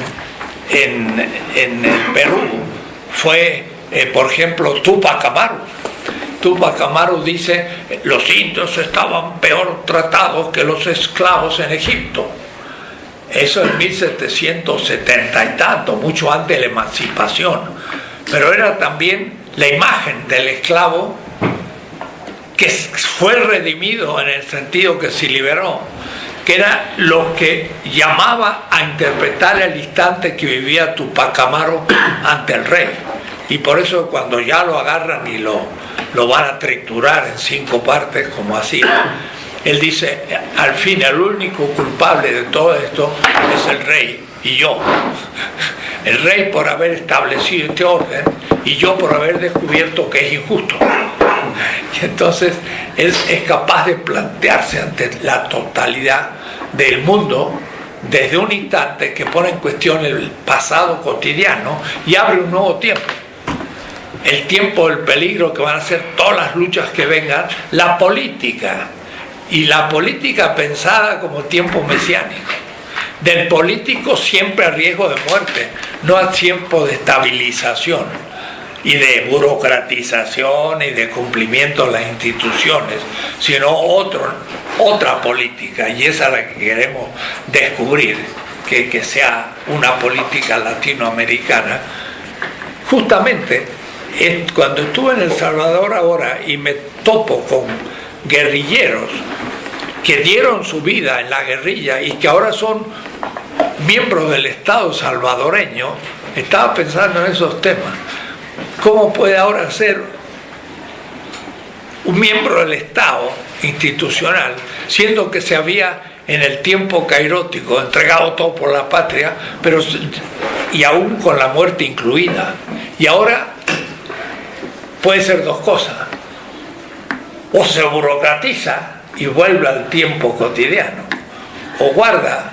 el Perú fue, por ejemplo, Túpac Amaru. Túpac Amaru dice: los indios estaban peor tratados que los esclavos en Egipto. Eso en 1770 y tanto, mucho antes de la emancipación. Pero era también la imagen del esclavo que fue redimido en el sentido que se liberó, que era lo que llamaba a interpretar el instante que vivía Túpac Amaru ante el rey. Y por eso cuando ya lo agarran y lo van a triturar en 5 partes como así, él dice: al fin el único culpable de todo esto es el rey y yo. El rey por haber establecido este orden y yo por haber descubierto que es injusto. Y entonces él es capaz de plantearse ante la totalidad del mundo desde un instante que pone en cuestión el pasado cotidiano y abre un nuevo tiempo. El tiempo del peligro, que van a ser todas las luchas que vengan, la política, y la política pensada como tiempo mesiánico. Del político siempre a riesgo de muerte, no a tiempo de estabilización y de burocratización y de cumplimiento de las instituciones, sino otra política, y esa es la que queremos descubrir, que sea una política latinoamericana. Justamente cuando estuve en El Salvador ahora y me topo con guerrilleros que dieron su vida en la guerrilla y que ahora son miembros del Estado salvadoreño, estaba pensando en esos temas. ¿Cómo puede ahora ser un miembro del Estado institucional, siendo que se había en el tiempo cairótico entregado todo por la patria, pero y aún con la muerte incluida. Y ahora puede ser dos cosas: o se burocratiza y vuelve al tiempo cotidiano, o guarda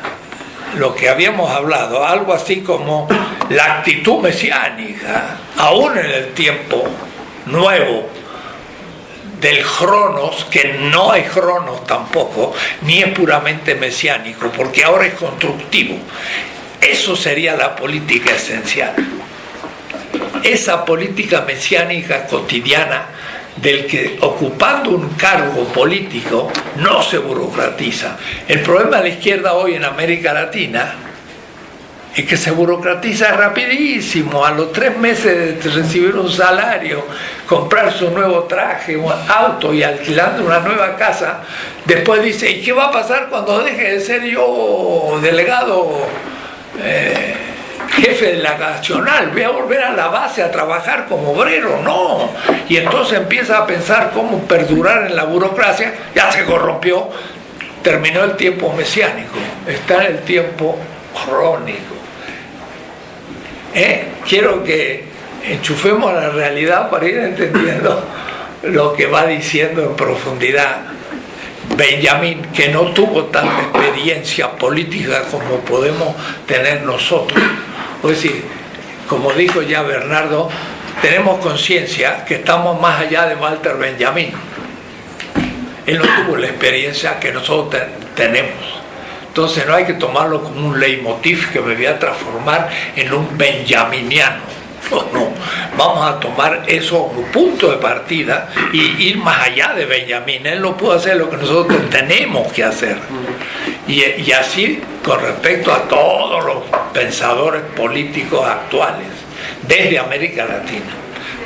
lo que habíamos hablado, algo así como la actitud mesiánica, aún en el tiempo nuevo del Cronos, que no hay Cronos tampoco, ni es puramente mesiánico, porque ahora es constructivo. Eso sería la política esencial. Esa política mesiánica cotidiana del que, ocupando un cargo político, no se burocratiza. El problema de la izquierda hoy en América Latina es que se burocratiza rapidísimo. A los 3 meses de recibir un salario, comprarse un nuevo traje, un auto y alquilando una nueva casa, después dice: ¿y qué va a pasar cuando deje de ser yo delegado, jefe de la nacional? ¿Voy a volver a la base a trabajar como obrero? No. Y entonces empieza a pensar cómo perdurar en la burocracia. Ya se corrompió, terminó el tiempo mesiánico, está en el tiempo crónico. Quiero que enchufemos a la realidad para ir entendiendo lo que va diciendo en profundidad Benjamín, que no tuvo tanta experiencia política como podemos tener nosotros. Es decir, como dijo ya Bernardo, tenemos conciencia que estamos más allá de Walter Benjamin. Él no tuvo la experiencia que nosotros tenemos. Entonces no hay que tomarlo como un leitmotiv que me voy a transformar en un benjaminiano. No, vamos a tomar eso como punto de partida y ir más allá de Benjamín. Él no pudo hacer lo que nosotros tenemos que hacer. Y así con respecto a todos los pensadores políticos actuales, desde América Latina.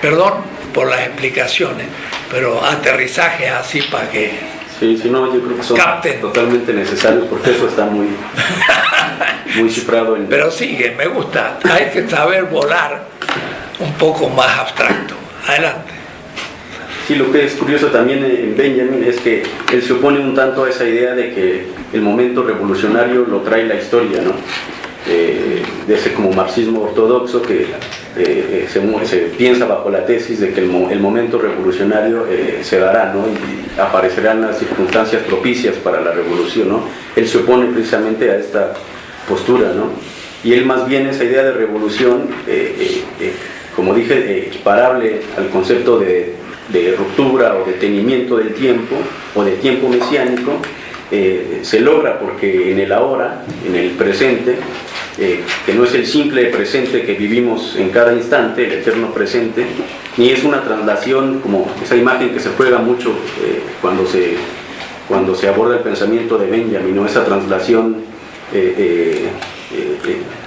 Perdón por las explicaciones, pero aterrizajes así para que... Sí, no, yo creo que son totalmente necesarios, porque eso está muy cifrado en... Pero sigue, me gusta. Hay que saber volar un poco más abstracto. Adelante. Sí, lo que es curioso también en Benjamin es que él se opone un tanto a esa idea de que el momento revolucionario lo trae la historia, ¿no? De ese como marxismo ortodoxo que se piensa bajo la tesis de que el momento revolucionario se dará, ¿no? Y aparecerán las circunstancias propicias para la revolución, ¿no? Él se opone precisamente a esta postura, ¿no? Y él más bien esa idea de revolución, como dije, equiparable al concepto de ruptura o detenimiento del tiempo o de tiempo mesiánico, se logra porque en el ahora, en el presente, que no es el simple presente que vivimos en cada instante, el eterno presente, ni es una traslación como esa imagen que se juega mucho cuando se aborda el pensamiento de Benjamin, ¿no? Esa traslación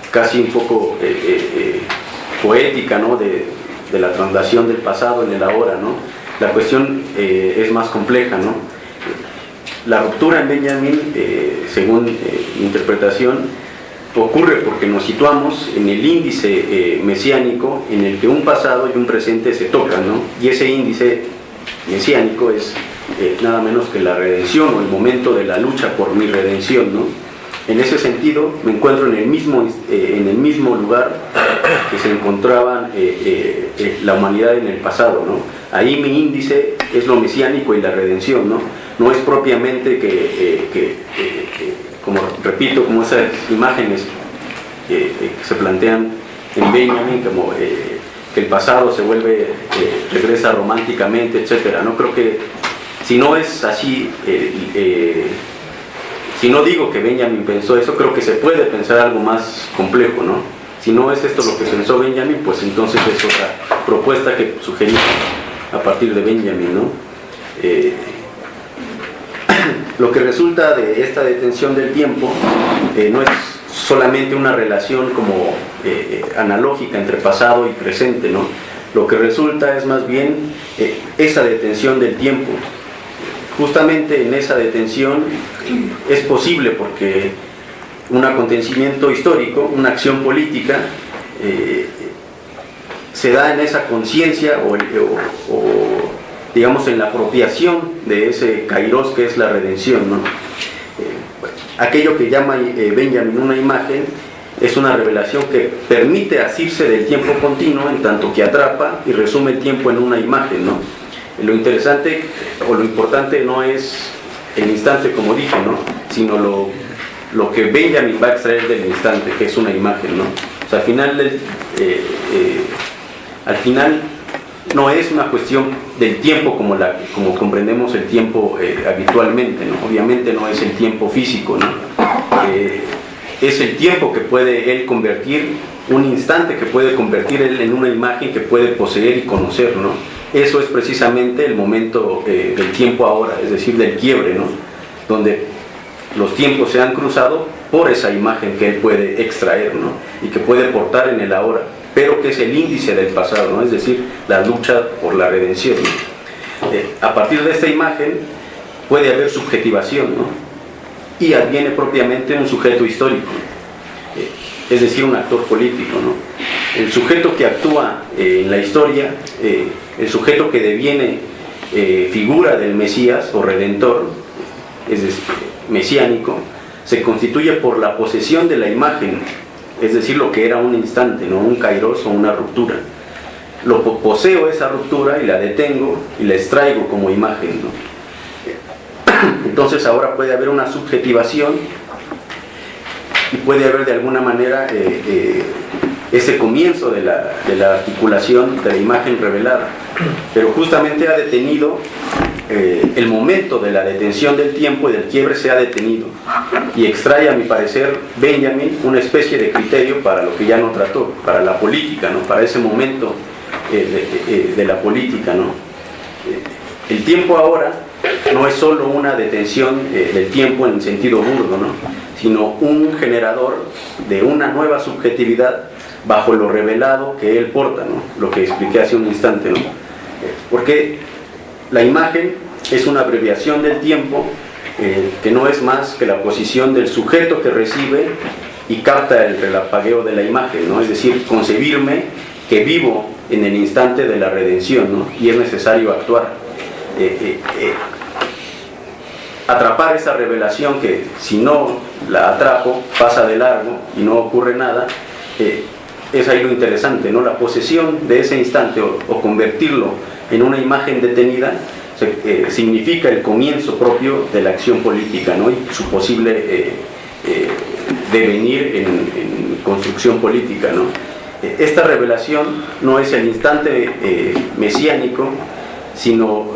casi un poco poética, ¿no? de la traslación del pasado en el ahora, ¿no? La cuestión es más compleja, ¿no? La ruptura en Benjamin, según mi interpretación, ocurre porque nos situamos en el índice mesiánico en el que un pasado y un presente se tocan, ¿no? Y ese índice mesiánico es nada menos que la redención o el momento de la lucha por mi redención, ¿no? En ese sentido me encuentro en el mismo lugar que se encontraban la humanidad en el pasado, ¿no? Ahí mi índice es lo mesiánico y la redención, ¿no? No es propiamente como repito, como esas imágenes que se plantean en Benjamin, como que el pasado se vuelve, regresa románticamente, etcétera. No creo que, si no es así, si no digo que Benjamin pensó eso, creo que se puede pensar algo más complejo, ¿no? Si no es esto lo que pensó Benjamin, pues entonces es otra propuesta que sugerimos a partir de Benjamin, ¿no? Lo que resulta de esta detención del tiempo no es solamente una relación como analógica entre pasado y presente, ¿no? Lo que resulta es más bien esa detención del tiempo. Justamente en esa detención es posible porque un acontecimiento histórico, una acción política, se da en esa conciencia o digamos, en la apropiación de ese kairos que es la redención, ¿no? Aquello que llama Benjamin una imagen es una revelación que permite asirse del tiempo continuo en tanto que atrapa y resume el tiempo en una imagen, ¿no? Lo interesante o lo importante no es el instante, como dije, ¿no? Sino lo que Benjamin va a extraer del instante, que es una imagen, ¿no? O sea, al final no es una cuestión del tiempo como comprendemos el tiempo habitualmente, ¿no? Obviamente no es el tiempo físico, ¿no? Es el tiempo que puede él convertir, un instante que puede convertir él en una imagen que puede poseer y conocer, ¿no? Eso es precisamente el momento del tiempo ahora, es decir, del quiebre, ¿no? Donde los tiempos se han cruzado por esa imagen que él puede extraer, ¿no? Y que puede portar en el ahora, pero que es el índice del pasado, ¿no? Es decir, la lucha por la redención, ¿no? A partir de esta imagen puede haber subjetivación, ¿no? Y adviene propiamente un sujeto histórico, es decir, un actor político, ¿no? El sujeto que actúa en la historia, el sujeto que deviene figura del Mesías o Redentor, es decir, mesiánico, se constituye por la posesión de la imagen, es decir, lo que era un instante, ¿no? Un kairos o una ruptura. Poseo esa ruptura y la detengo y la extraigo como imagen, ¿no? Entonces ahora puede haber una subjetivación y puede haber de alguna manera ese comienzo de la articulación de la imagen revelada, pero justamente ha detenido el momento de la detención del tiempo y del quiebre se ha detenido y extrae, a mi parecer, Benjamin una especie de criterio para lo que ya no trató, para la política, ¿no? Para ese momento de la política, ¿no? El tiempo ahora no es solo una detención del tiempo en sentido burdo, ¿no? Sino un generador de una nueva subjetividad bajo lo revelado que él porta, ¿no? Lo que expliqué hace un instante, ¿no? Porque la imagen es una abreviación del tiempo que no es más que la posición del sujeto que recibe y capta el relampagueo de la imagen, ¿no? Es decir, concebirme que vivo en el instante de la redención, ¿no? Y es necesario actuar. Atrapar esa revelación que si no la atrapo pasa de largo y no ocurre nada, es ahí lo interesante, ¿no? La posesión de ese instante o convertirlo en una imagen detenida significa el comienzo propio de la acción política, ¿no? Y su posible devenir en construcción política, ¿no? Esta revelación no es el instante mesiánico, sino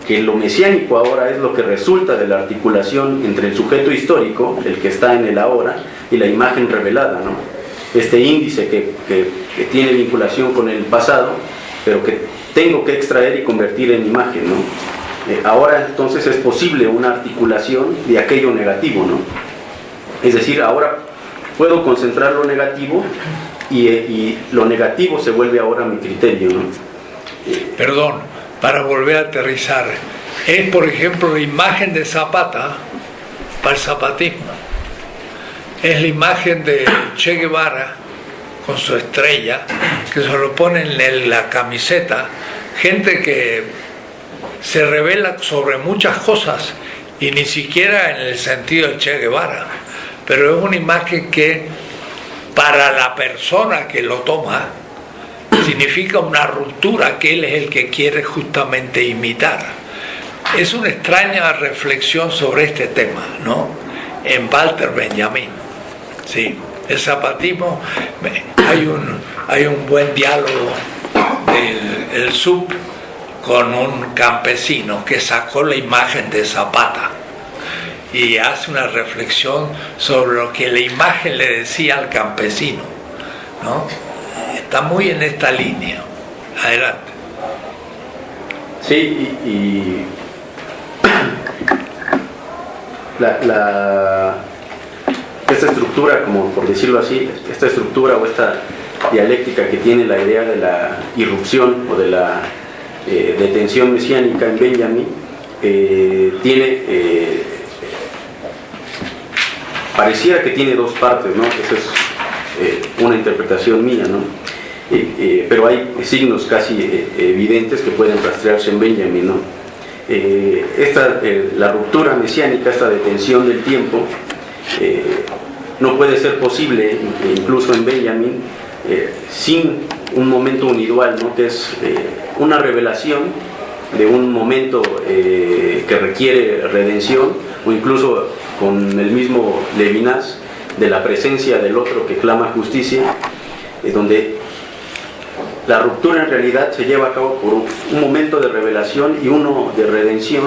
que lo mesiánico ahora es lo que resulta de la articulación entre el sujeto histórico, el que está en el ahora, y la imagen revelada, ¿no? Este índice que tiene vinculación con el pasado, pero que tengo que extraer y convertir en imagen, ¿no? Ahora entonces es posible una articulación de aquello negativo, ¿no? Es decir, ahora puedo concentrar lo negativo y lo negativo se vuelve ahora mi criterio, ¿no? Perdón, para volver a aterrizar, es por ejemplo la imagen de Zapata para el zapatismo, es la imagen de Che Guevara con su estrella, que se lo ponen en la camiseta, gente que se revela sobre muchas cosas y ni siquiera en el sentido de Che Guevara, pero es una imagen que para la persona que lo toma significa una ruptura que él es el que quiere justamente imitar. Es una extraña reflexión sobre este tema, ¿no? En Walter Benjamin, sí. El zapatismo, hay un buen diálogo del sub con un campesino que sacó la imagen de Zapata y hace una reflexión sobre lo que la imagen le decía al campesino, ¿no? Está muy en esta línea. Adelante. Sí, y esta estructura, como por decirlo así, esta estructura o esta dialéctica que tiene la idea de la irrupción o de la detención mesiánica en Benjamin, pareciera que tiene dos partes, ¿no? Esa es una interpretación mía, ¿no? pero hay signos casi evidentes que pueden rastrearse en Benjamin, ¿no? La ruptura mesiánica, esta detención del tiempo, no puede ser posible, incluso en Benjamin, sin un momento unidual, ¿no? Que es una revelación de un momento que requiere redención, o incluso con el mismo Levinas, de la presencia del otro que clama justicia, donde la ruptura en realidad se lleva a cabo por un momento de revelación y uno de redención,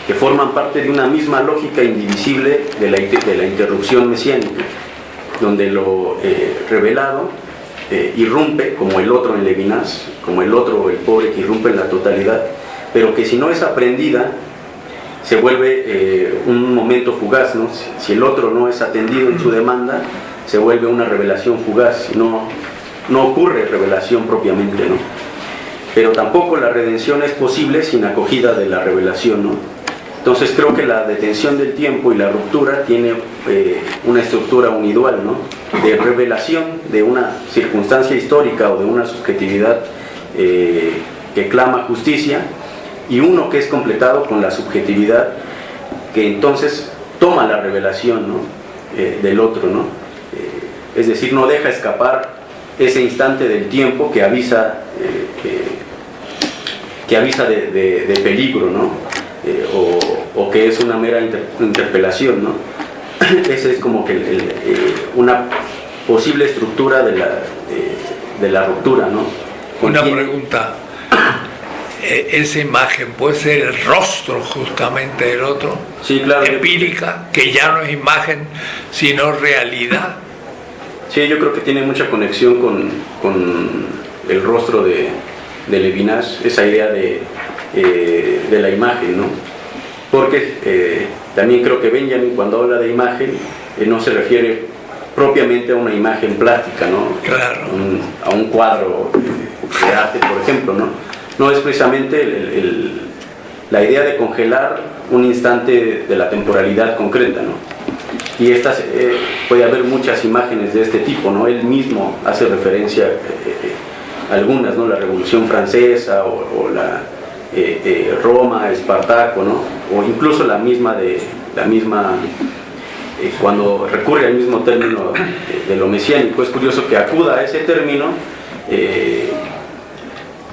que forman parte de una misma lógica indivisible de la interrupción mesiánica, donde lo revelado irrumpe como el otro en Levinas, como el otro, el pobre, que irrumpe en la totalidad, pero que si no es aprendida se vuelve un momento fugaz, ¿no? Si el otro no es atendido en su demanda, se vuelve una revelación fugaz, no ocurre revelación propiamente, ¿no? Pero tampoco la redención es posible sin acogida de la revelación, ¿no? Entonces creo que la detención del tiempo y la ruptura tiene una estructura unidual, ¿no? De revelación de una circunstancia histórica o de una subjetividad que clama justicia, y uno que es completado con la subjetividad que entonces toma la revelación, ¿no? Del otro, ¿no? Es decir, no deja escapar ese instante del tiempo que avisa de peligro, ¿no? O que es una mera interpelación, ¿no? Esa es como que una posible estructura de la ruptura, ¿no? Una pregunta. Esa imagen puede ser el rostro justamente del otro, sí, claro, empírica, que ya no es imagen sino realidad. Sí, yo creo que tiene mucha conexión con el rostro de Levinas, esa idea de la imagen, ¿no? Porque también creo que Benjamin, cuando habla de imagen, no se refiere propiamente a una imagen plástica, ¿no? Claro. A un cuadro de arte, por ejemplo, ¿no? No es precisamente la idea de congelar un instante de la temporalidad concreta, ¿no? Y puede haber muchas imágenes de este tipo, ¿no? Él mismo hace referencia a algunas, ¿no? La Revolución Francesa o la Roma, Espartaco, ¿no? O incluso la misma cuando recurre al mismo término de lo mesiánico. Es curioso que acuda a ese término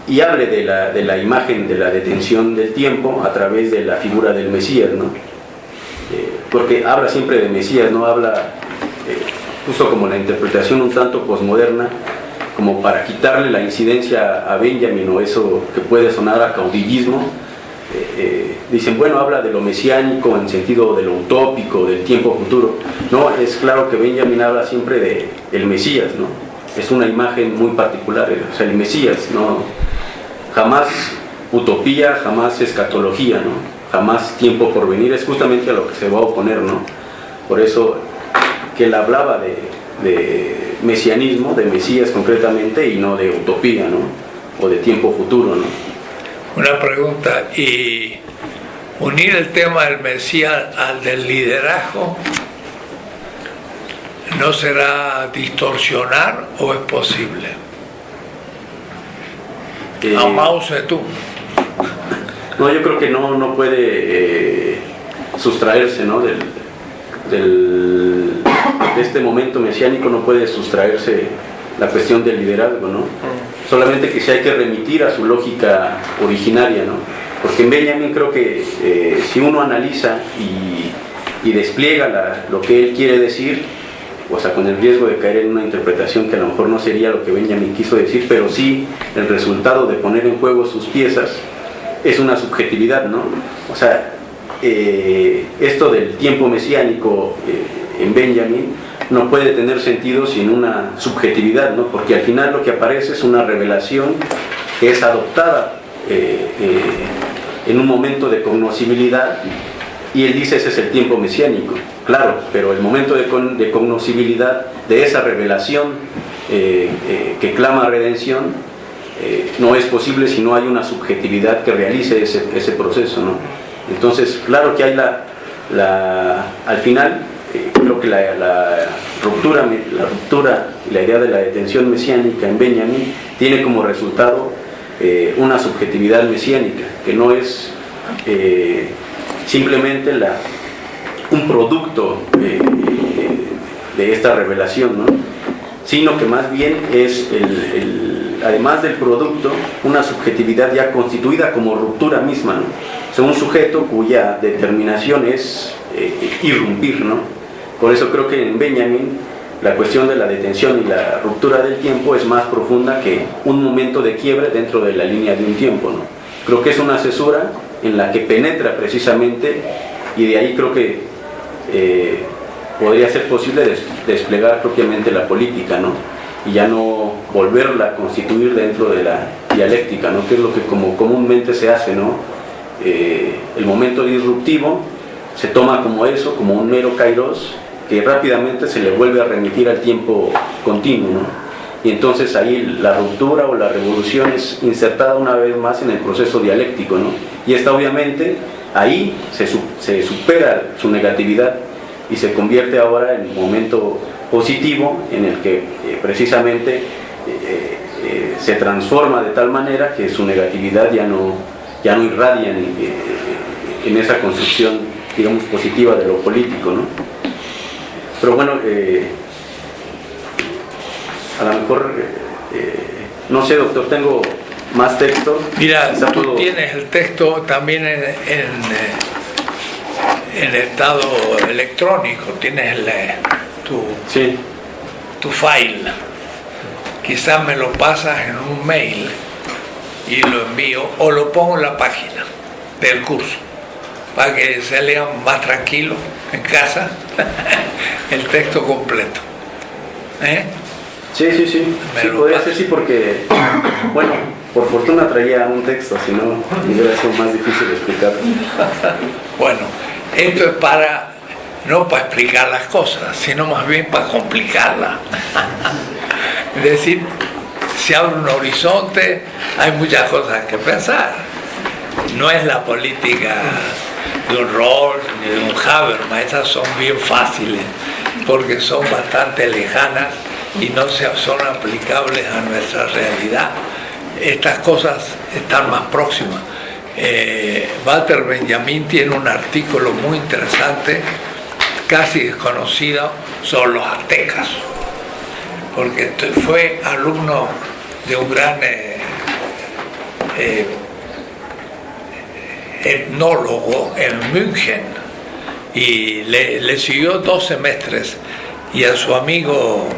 y hable de la imagen de la detención del tiempo a través de la figura del Mesías, ¿no? Porque habla siempre de Mesías, no habla justo como la interpretación un tanto posmoderna, como para quitarle la incidencia a Benjamin, o eso que puede sonar a caudillismo. Dicen, bueno, habla de lo mesiánico en sentido de lo utópico, del tiempo futuro. No, es claro que Benjamin habla siempre del Mesías, ¿no? Es una imagen muy particular, o sea, el Mesías, ¿no? Jamás utopía, jamás escatología, ¿no? Jamás tiempo por venir, es justamente a lo que se va a oponer, ¿no? Por eso que él hablaba de mesianismo, de Mesías concretamente, y no de utopía, ¿no? O de tiempo futuro, ¿no? Una pregunta, ¿y unir el tema del Mesías al del liderazgo no será distorsionar o es posible? A Mao Zedong. No, yo creo que no puede sustraerse, ¿no? de este momento mesiánico no puede sustraerse la cuestión del liderazgo, ¿no? Solamente que sí hay que remitir a su lógica originaria, ¿no? Porque en Benjamin creo que si uno analiza y despliega lo que él quiere decir, o sea, con el riesgo de caer en una interpretación que a lo mejor no sería lo que Benjamin quiso decir, pero sí el resultado de poner en juego sus piezas es una subjetividad, ¿no? O sea, esto del tiempo mesiánico en Benjamin no puede tener sentido sin una subjetividad, ¿no? Porque al final lo que aparece es una revelación que es adoptada en un momento de cognoscibilidad, y él dice ese es el tiempo mesiánico, claro, pero el momento de cognoscibilidad de esa revelación que clama redención no es posible si no hay una subjetividad que realice ese proceso, ¿no? Entonces, claro que hay al final creo que la ruptura y la idea de la detención mesiánica en Benjamin tiene como resultado una subjetividad mesiánica, que no es simplemente un producto de esta revelación, ¿no? Sino que más bien es, además del producto, una subjetividad ya constituida como ruptura misma, ¿no? O sea, un sujeto cuya determinación es irrumpir, ¿no? Por eso creo que en Benjamin la cuestión de la detención y la ruptura del tiempo es más profunda que un momento de quiebre dentro de la línea de un tiempo, ¿no? Creo que es una cesura en la que penetra precisamente, y de ahí creo que podría ser posible desplegar propiamente la política, ¿no? Y ya no volverla a constituir dentro de la dialéctica, ¿no? Que es lo que como comúnmente se hace, ¿no? El momento disruptivo se toma como eso, como un mero kairos, que rápidamente se le vuelve a remitir al tiempo continuo, ¿no? Y entonces ahí la ruptura o la revolución es insertada una vez más en el proceso dialéctico, ¿no? Y esta obviamente ahí se supera su negatividad y se convierte ahora en un momento positivo en el que precisamente se transforma de tal manera que su negatividad ya no irradia en esa construcción, digamos, positiva de lo político, ¿no? Pero bueno, a lo mejor, no sé, doctor, tengo más texto. Mira, tú tienes el texto también en estado electrónico, tienes tu file. Quizás me lo pasas en un mail y lo envío, o lo pongo en la página del curso, para que se lean más tranquilo en casa el texto completo. Sí, podría ser, sí, porque, bueno, por fortuna traía un texto, si no, hubiera sido más difícil explicarlo. Bueno, esto es no para explicar las cosas, sino más bien para complicarlas. Es decir, se abre un horizonte, hay muchas cosas que pensar. No es la política de un Rawls ni de un Habermas, esas son bien fáciles porque son bastante lejanas y no son aplicables a nuestra realidad. Estas cosas están más próximas. Walter Benjamin tiene un artículo muy interesante, casi desconocido, sobre los aztecas, porque fue alumno de un gran etnólogo en München y le siguió 2 semestres, y a su amigo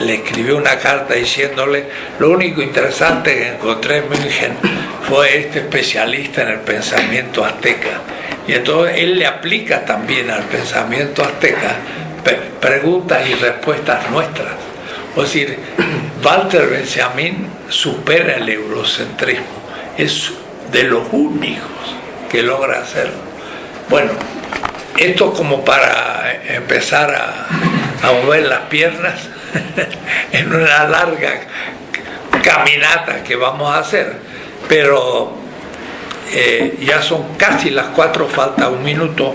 le escribió una carta diciéndole: lo único interesante que encontré en München fue este especialista en el pensamiento azteca. Y entonces él le aplica también al pensamiento azteca preguntas y respuestas nuestras. Es decir, Walter Benjamin supera el eurocentrismo, es de los únicos que logra hacerlo. Bueno, esto como para empezar a mover las piernas en una larga caminata que vamos a hacer, pero ya son casi las 4, falta 1 minuto,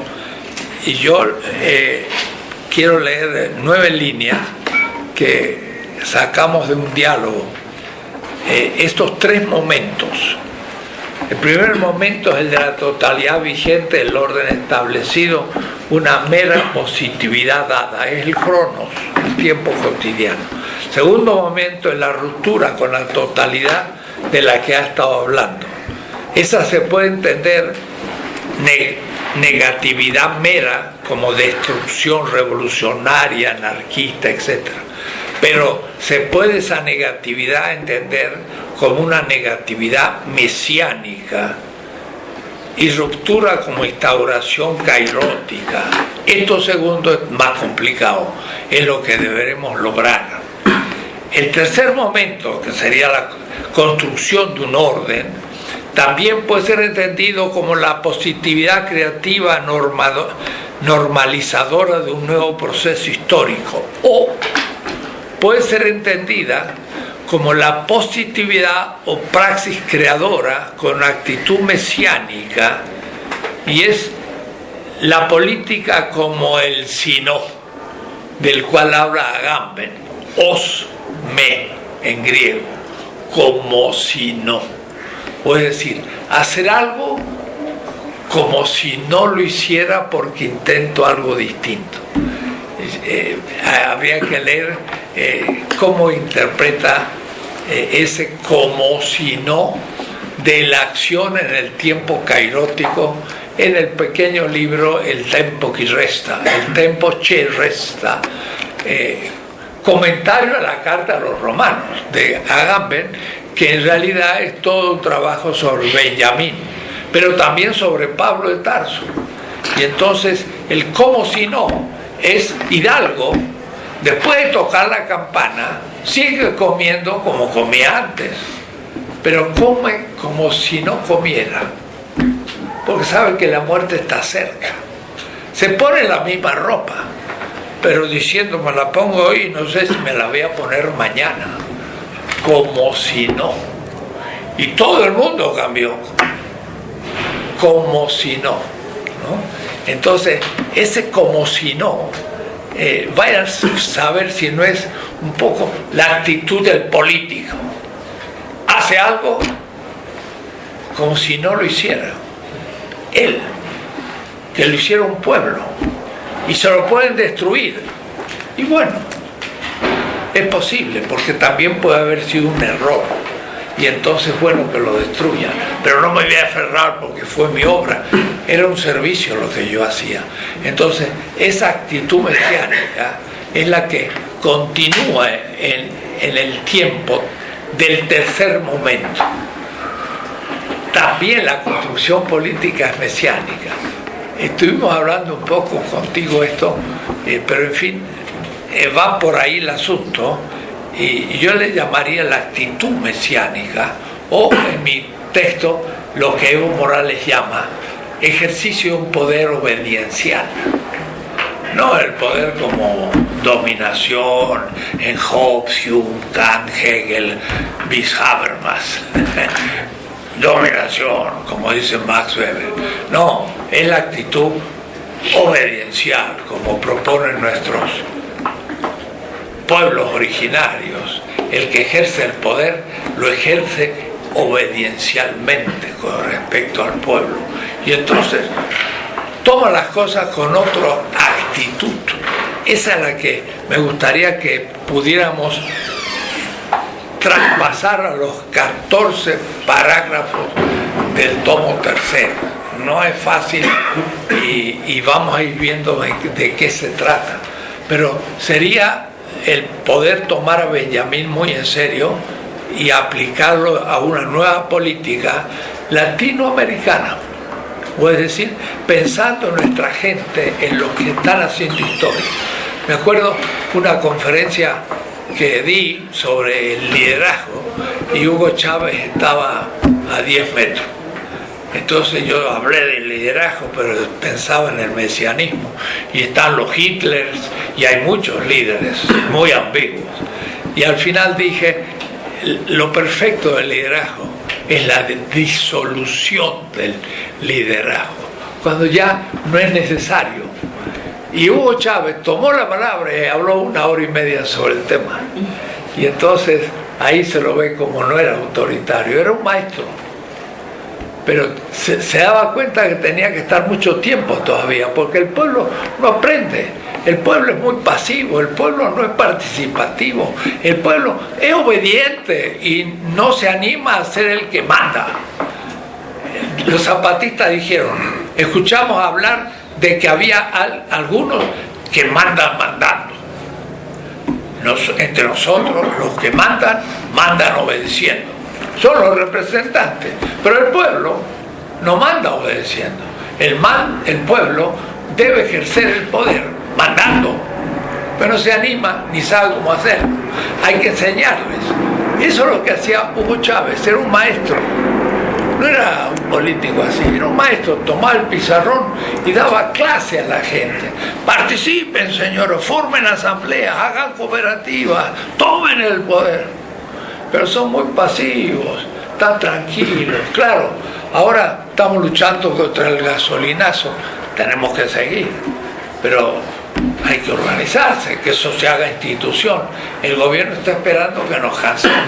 y yo quiero leer 9 líneas que sacamos de un diálogo. Estos 3 momentos. El primer momento es el de la totalidad vigente del orden establecido, una mera positividad dada, es el cronos, el tiempo cotidiano. Segundo momento es la ruptura con la totalidad de la que ha estado hablando. Esa se puede entender negatividad mera como destrucción revolucionaria, anarquista, etc. Pero se puede esa negatividad entender como una negatividad mesiánica y ruptura como instauración kairótica. Esto segundo es más complicado, es lo que deberemos lograr. El tercer momento, que sería la construcción de un orden, también puede ser entendido como la positividad creativa normalizadora de un nuevo proceso histórico, o puede ser entendida como la positividad o praxis creadora con actitud mesiánica, y es la política como el sino, del cual habla Agamben, os me en griego, como si no. O es decir, hacer algo como si no lo hiciera porque intento algo distinto. Habría que leer cómo interpreta ese como si no de la acción en el tiempo kairótico en el pequeño libro El tempo che resta, el tempo che resta, comentario a la carta a los romanos de Agamben, que en realidad es todo un trabajo sobre Benjamín, pero también sobre Pablo de Tarso. Y entonces el como si no es Hidalgo, después de tocar la campana, sigue comiendo como comía antes, pero come como si no comiera, porque sabe que la muerte está cerca. Se pone la misma ropa, pero diciendo, me la pongo hoy y no sé si me la voy a poner mañana, como si no. Y todo el mundo cambió, como si no, ¿no? Entonces, ese como si no, vaya a saber si no es un poco la actitud del político. Hace algo como si no lo hiciera él, que lo hiciera un pueblo, y se lo pueden destruir. Y bueno, es posible, porque también puede haber sido un error, y entonces bueno que lo destruyan, pero no me voy a aferrar porque fue mi obra, era un servicio lo que yo hacía. Entonces esa actitud mesiánica es la que continúa en el tiempo del tercer momento. También la construcción política es mesiánica. Estuvimos hablando un poco contigo esto, pero en fin, va por ahí el asunto, y yo le llamaría la actitud mesiánica, o en mi texto lo que Evo Morales llama ejercicio de un poder obediencial. No el poder como dominación en Hobbes, Hume, Kant, Hegel, bis Habermas. Dominación, como dice Max Weber. No, es la actitud obediencial, como proponen nuestros pueblos originarios. El que ejerce el poder lo ejerce obediencialmente con respecto al pueblo. Y entonces toma las cosas con otra actitud. Esa es la que me gustaría que pudiéramos traspasar a los 14 parágrafos del tomo tercero. No es fácil, y vamos a ir viendo de qué se trata, pero sería el poder tomar a Benjamín muy en serio y aplicarlo a una nueva política latinoamericana, o es decir, pensando en nuestra gente, en los que están haciendo historia. Me acuerdo una conferencia que di sobre el liderazgo, y Hugo Chávez estaba a 10 metros. Entonces yo hablé del liderazgo, pero pensaba en el mesianismo, y están los Hitlers, y hay muchos líderes muy ambiguos. Y al final dije, lo perfecto del liderazgo es la disolución del liderazgo, cuando ya no es necesario. Y Hugo Chávez tomó la palabra y habló 1 hora y media sobre el tema. Y entonces ahí se lo ve como no era autoritario, era un maestro. Pero se daba cuenta que tenía que estar mucho tiempo todavía, porque el pueblo no aprende. El pueblo es muy pasivo, el pueblo no es participativo, el pueblo es obediente y no se anima a ser el que manda. Los zapatistas dijeron, escuchamos hablar de que había algunos que mandan mandando. Entre nosotros, los que mandan, mandan obedeciendo. Son los representantes, pero el pueblo no manda obedeciendo. El pueblo debe ejercer el poder mandando, pero no se anima ni sabe cómo hacerlo. Hay que enseñarles. Eso es lo que hacía Hugo Chávez, era un maestro. No era un político así, era un maestro, tomaba el pizarrón y daba clase a la gente. Participen, señores, formen asambleas, hagan cooperativas, tomen el poder. Pero son muy pasivos, están tranquilos. Claro, ahora estamos luchando contra el gasolinazo, tenemos que seguir. Pero hay que organizarse, que eso se haga institución. El gobierno está esperando que nos cansemos.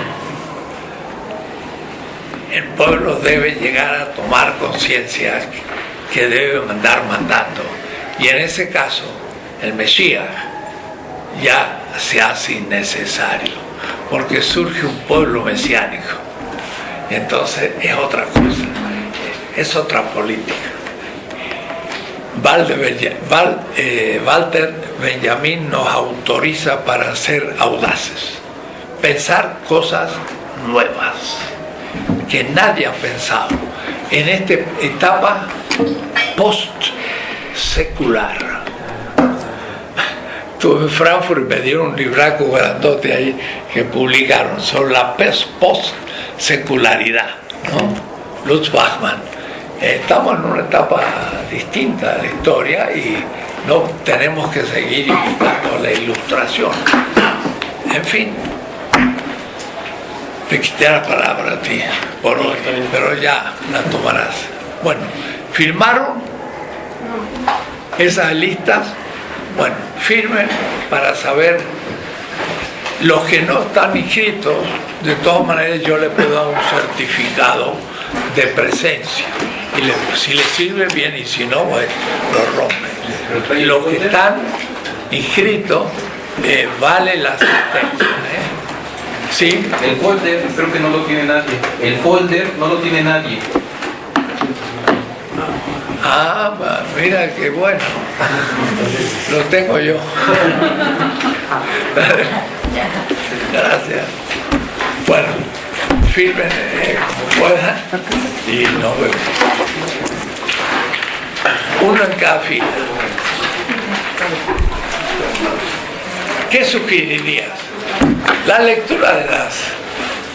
El pueblo debe llegar a tomar conciencia que debe andar mandando. Y en ese caso, el Mesías ya se hace innecesario, porque surge un pueblo mesiánico. Entonces es otra cosa, es otra política. Walter Benjamin nos autoriza para ser audaces, pensar cosas nuevas que nadie ha pensado en esta etapa post-secular. Estuve en Frankfurt y me dieron un libraco grandote ahí que publicaron sobre la post-secularidad, ¿no? Lutz Bachmann. Estamos en una etapa distinta de la historia y no tenemos que seguir imitando la ilustración. En fin, te quité la palabra a ti por hoy, pero ya la tomarás. Bueno, ¿firmaron esas listas? Bueno, firmen para saber. Los que no están inscritos, de todas maneras yo les puedo dar un certificado de presencia. Y si les sirve bien y si no, pues lo rompen. Y los que están inscritos, vale la asistencia. ¿Sí? El folder, creo que no lo tiene nadie. El folder no lo tiene nadie. Ah, mira qué bueno. Lo tengo yo. Gracias. Bueno, firmen como puedan y nos vemos. Uno en cada fila. ¿Qué sugerirías? La lectura de las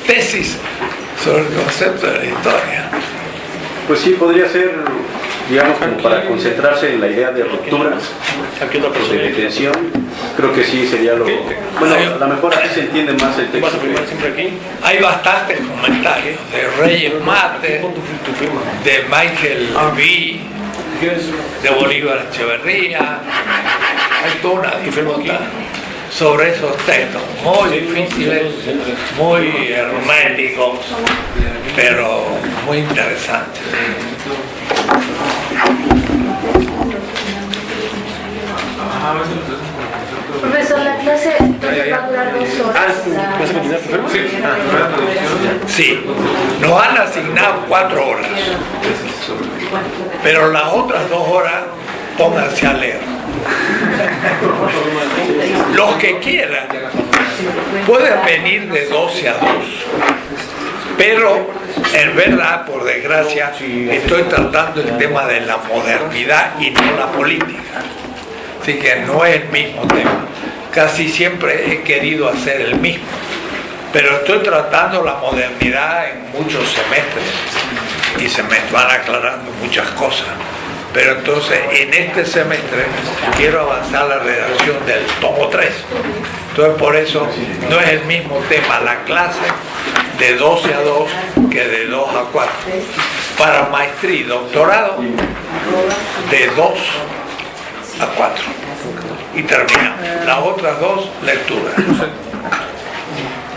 tesis sobre el concepto de la historia. Pues sí, podría ser, digamos, como para concentrarse en la idea de ruptura o de detención. Creo que sí sería lo... Bueno, a lo mejor así se entiende más el texto. Hay bastantes comentarios de Reyes Mate, de Michael V, de Bolívar Echeverría. Hay toda una disputa sobre esos textos, muy difíciles, muy herméticos, pero muy interesantes. Profesor, la clase va a durar 2 horas. Sí, nos han asignado 4 horas, pero las otras 2 horas pónganse a leer. Los que quieran pueden venir de 12 a 2, pero en verdad, por desgracia, estoy tratando el tema de la modernidad y no la política, así que no es el mismo tema. Casi siempre he querido hacer el mismo, pero estoy tratando la modernidad en muchos semestres y se me van aclarando muchas cosas. Pero entonces en este semestre quiero avanzar la redacción del tomo 3. Entonces por eso no es el mismo tema la clase de 12 a 2 que de 2 a 4. Para maestría y doctorado de 2 a 4. Y terminamos. Las otras 2 lecturas.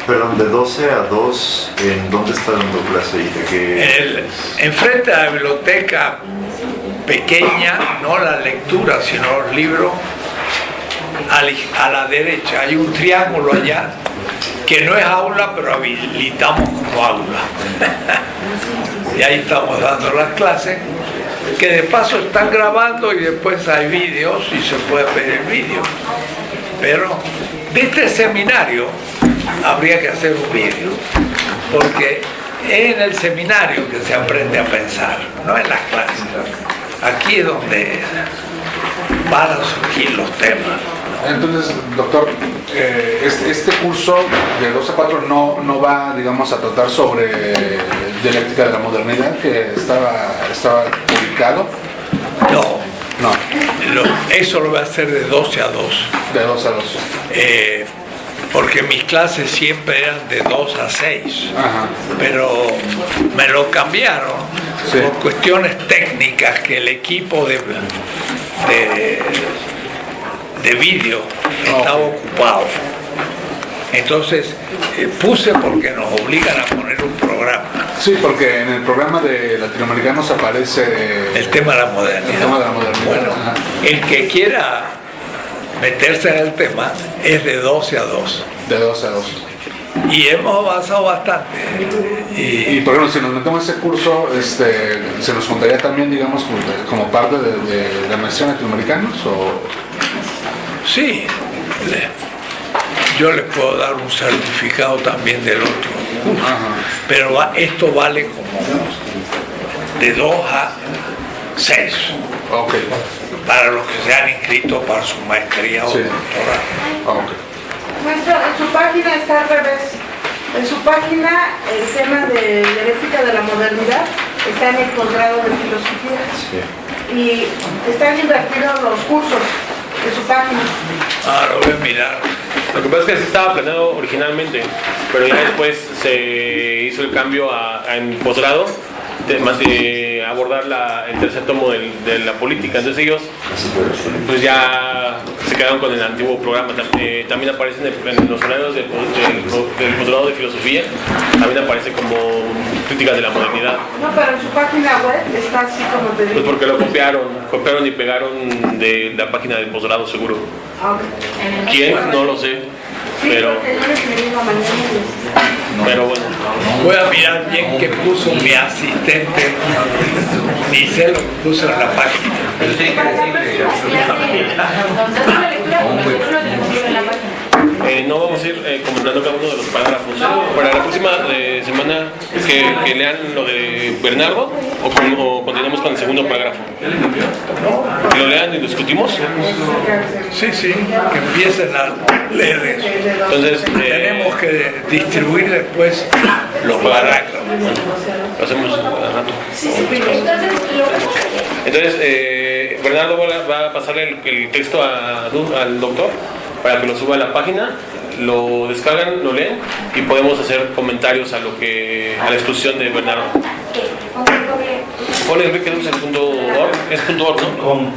Perdón, de 12 a 2, ¿en dónde está dando clase? Enfrente a la biblioteca pequeña, no la lectura, sino los libros, a la derecha hay un triángulo allá, que no es aula, pero habilitamos como aula. Y ahí estamos dando las clases, que de paso están grabando y después hay vídeos y se puede ver el vídeo. Pero de este seminario habría que hacer un vídeo, porque es en el seminario que se aprende a pensar, no en las clases. Aquí es donde van a surgir los temas. Entonces, doctor, este curso de 2 a 4 no va, digamos, a tratar sobre dialéctica de la modernidad que estaba publicado. No. Eso lo voy a hacer de 12 a 2. De 2 a 2. Porque mis clases siempre eran de 2 a 6. Ajá. Pero me lo cambiaron por cuestiones técnicas que el equipo de de vídeo estaba ocupado. Entonces puse porque nos obligan a poner un programa. Sí, porque en el programa de Latinoamericanos aparece el tema de la modernidad. El tema de la modernidad. Bueno, el que quiera meterse en el tema es de 12 a 2. De 12 a 2. Y hemos avanzado bastante. Y por ejemplo, si nos metemos ese curso, ¿se nos contaría también, digamos, como parte de la maestría en Latinoamericanos? ¿O? Sí. Yo les puedo dar un certificado también del otro curso. Pero esto vale como de 2 a 6. Okay. Para los que se han inscrito para su maestría o doctorado. Maestro, en su página está al revés. En su página el tema de dialéctica de la modernidad está en el posgrado de filosofía. Sí. Y están invertidos los cursos de su página. Ah, lo voy a mirar. Lo que pasa es que así estaba planeado originalmente, pero ya después se hizo el cambio en posgrado, más de abordar el tercer tomo de la política. Entonces ellos pues ya se quedaron con el antiguo programa. También aparece en los horarios del posgrado de filosofía, también aparece como críticas de la modernidad. No, pero en su página web está así como te digo. Pues porque lo copiaron y pegaron de la página del posgrado, seguro. Okay. ¿Quién? No lo sé. Pero bueno. Voy a mirar bien qué puso mi asistente. Ni sé lo que puso en la página. No vamos a ir comentando cada uno de los parágrafos. Para la próxima semana que lean lo de Bernardo o continuamos con el segundo parágrafo. ¿Que lo lean y lo discutimos? Sí, que empiecen a leer eso. Entonces tenemos que distribuir después los parágrafos. Lo hacemos al rato. Entonces, Bernardo va a pasar el texto al doctor para que lo suba a la página, lo descargan, lo leen y podemos hacer comentarios a la exposición de Bernardo. Pone enriqueduce.org, es .org, ¿no? .com.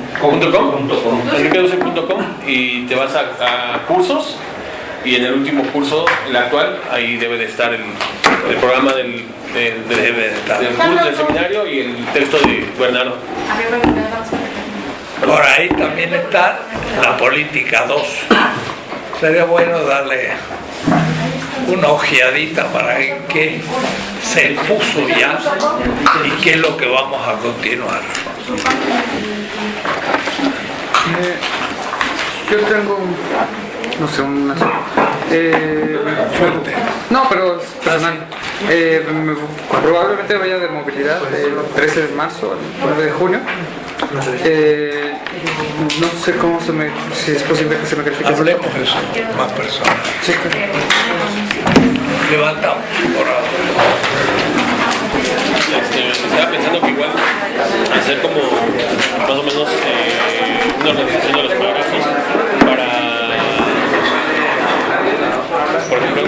enriqueduce.com y te vas a cursos y en el último curso, el actual, ahí debe de estar el programa del seminario y el texto de Bernardo. Por ahí también está la política 2. Sería bueno darle una ojeadita para ver qué se puso ya y qué es lo que vamos a continuar. Yo tengo, no sé, una suerte. No, no, personal. Probablemente vaya de movilidad del 13 de marzo al 9 de junio. No sé si es posible que se me califique. Hablemos de eso, más personas. Sí, levantamos por ahora. Estaba pensando que igual hacer como más o menos una organización de los parágrafos para, por ejemplo,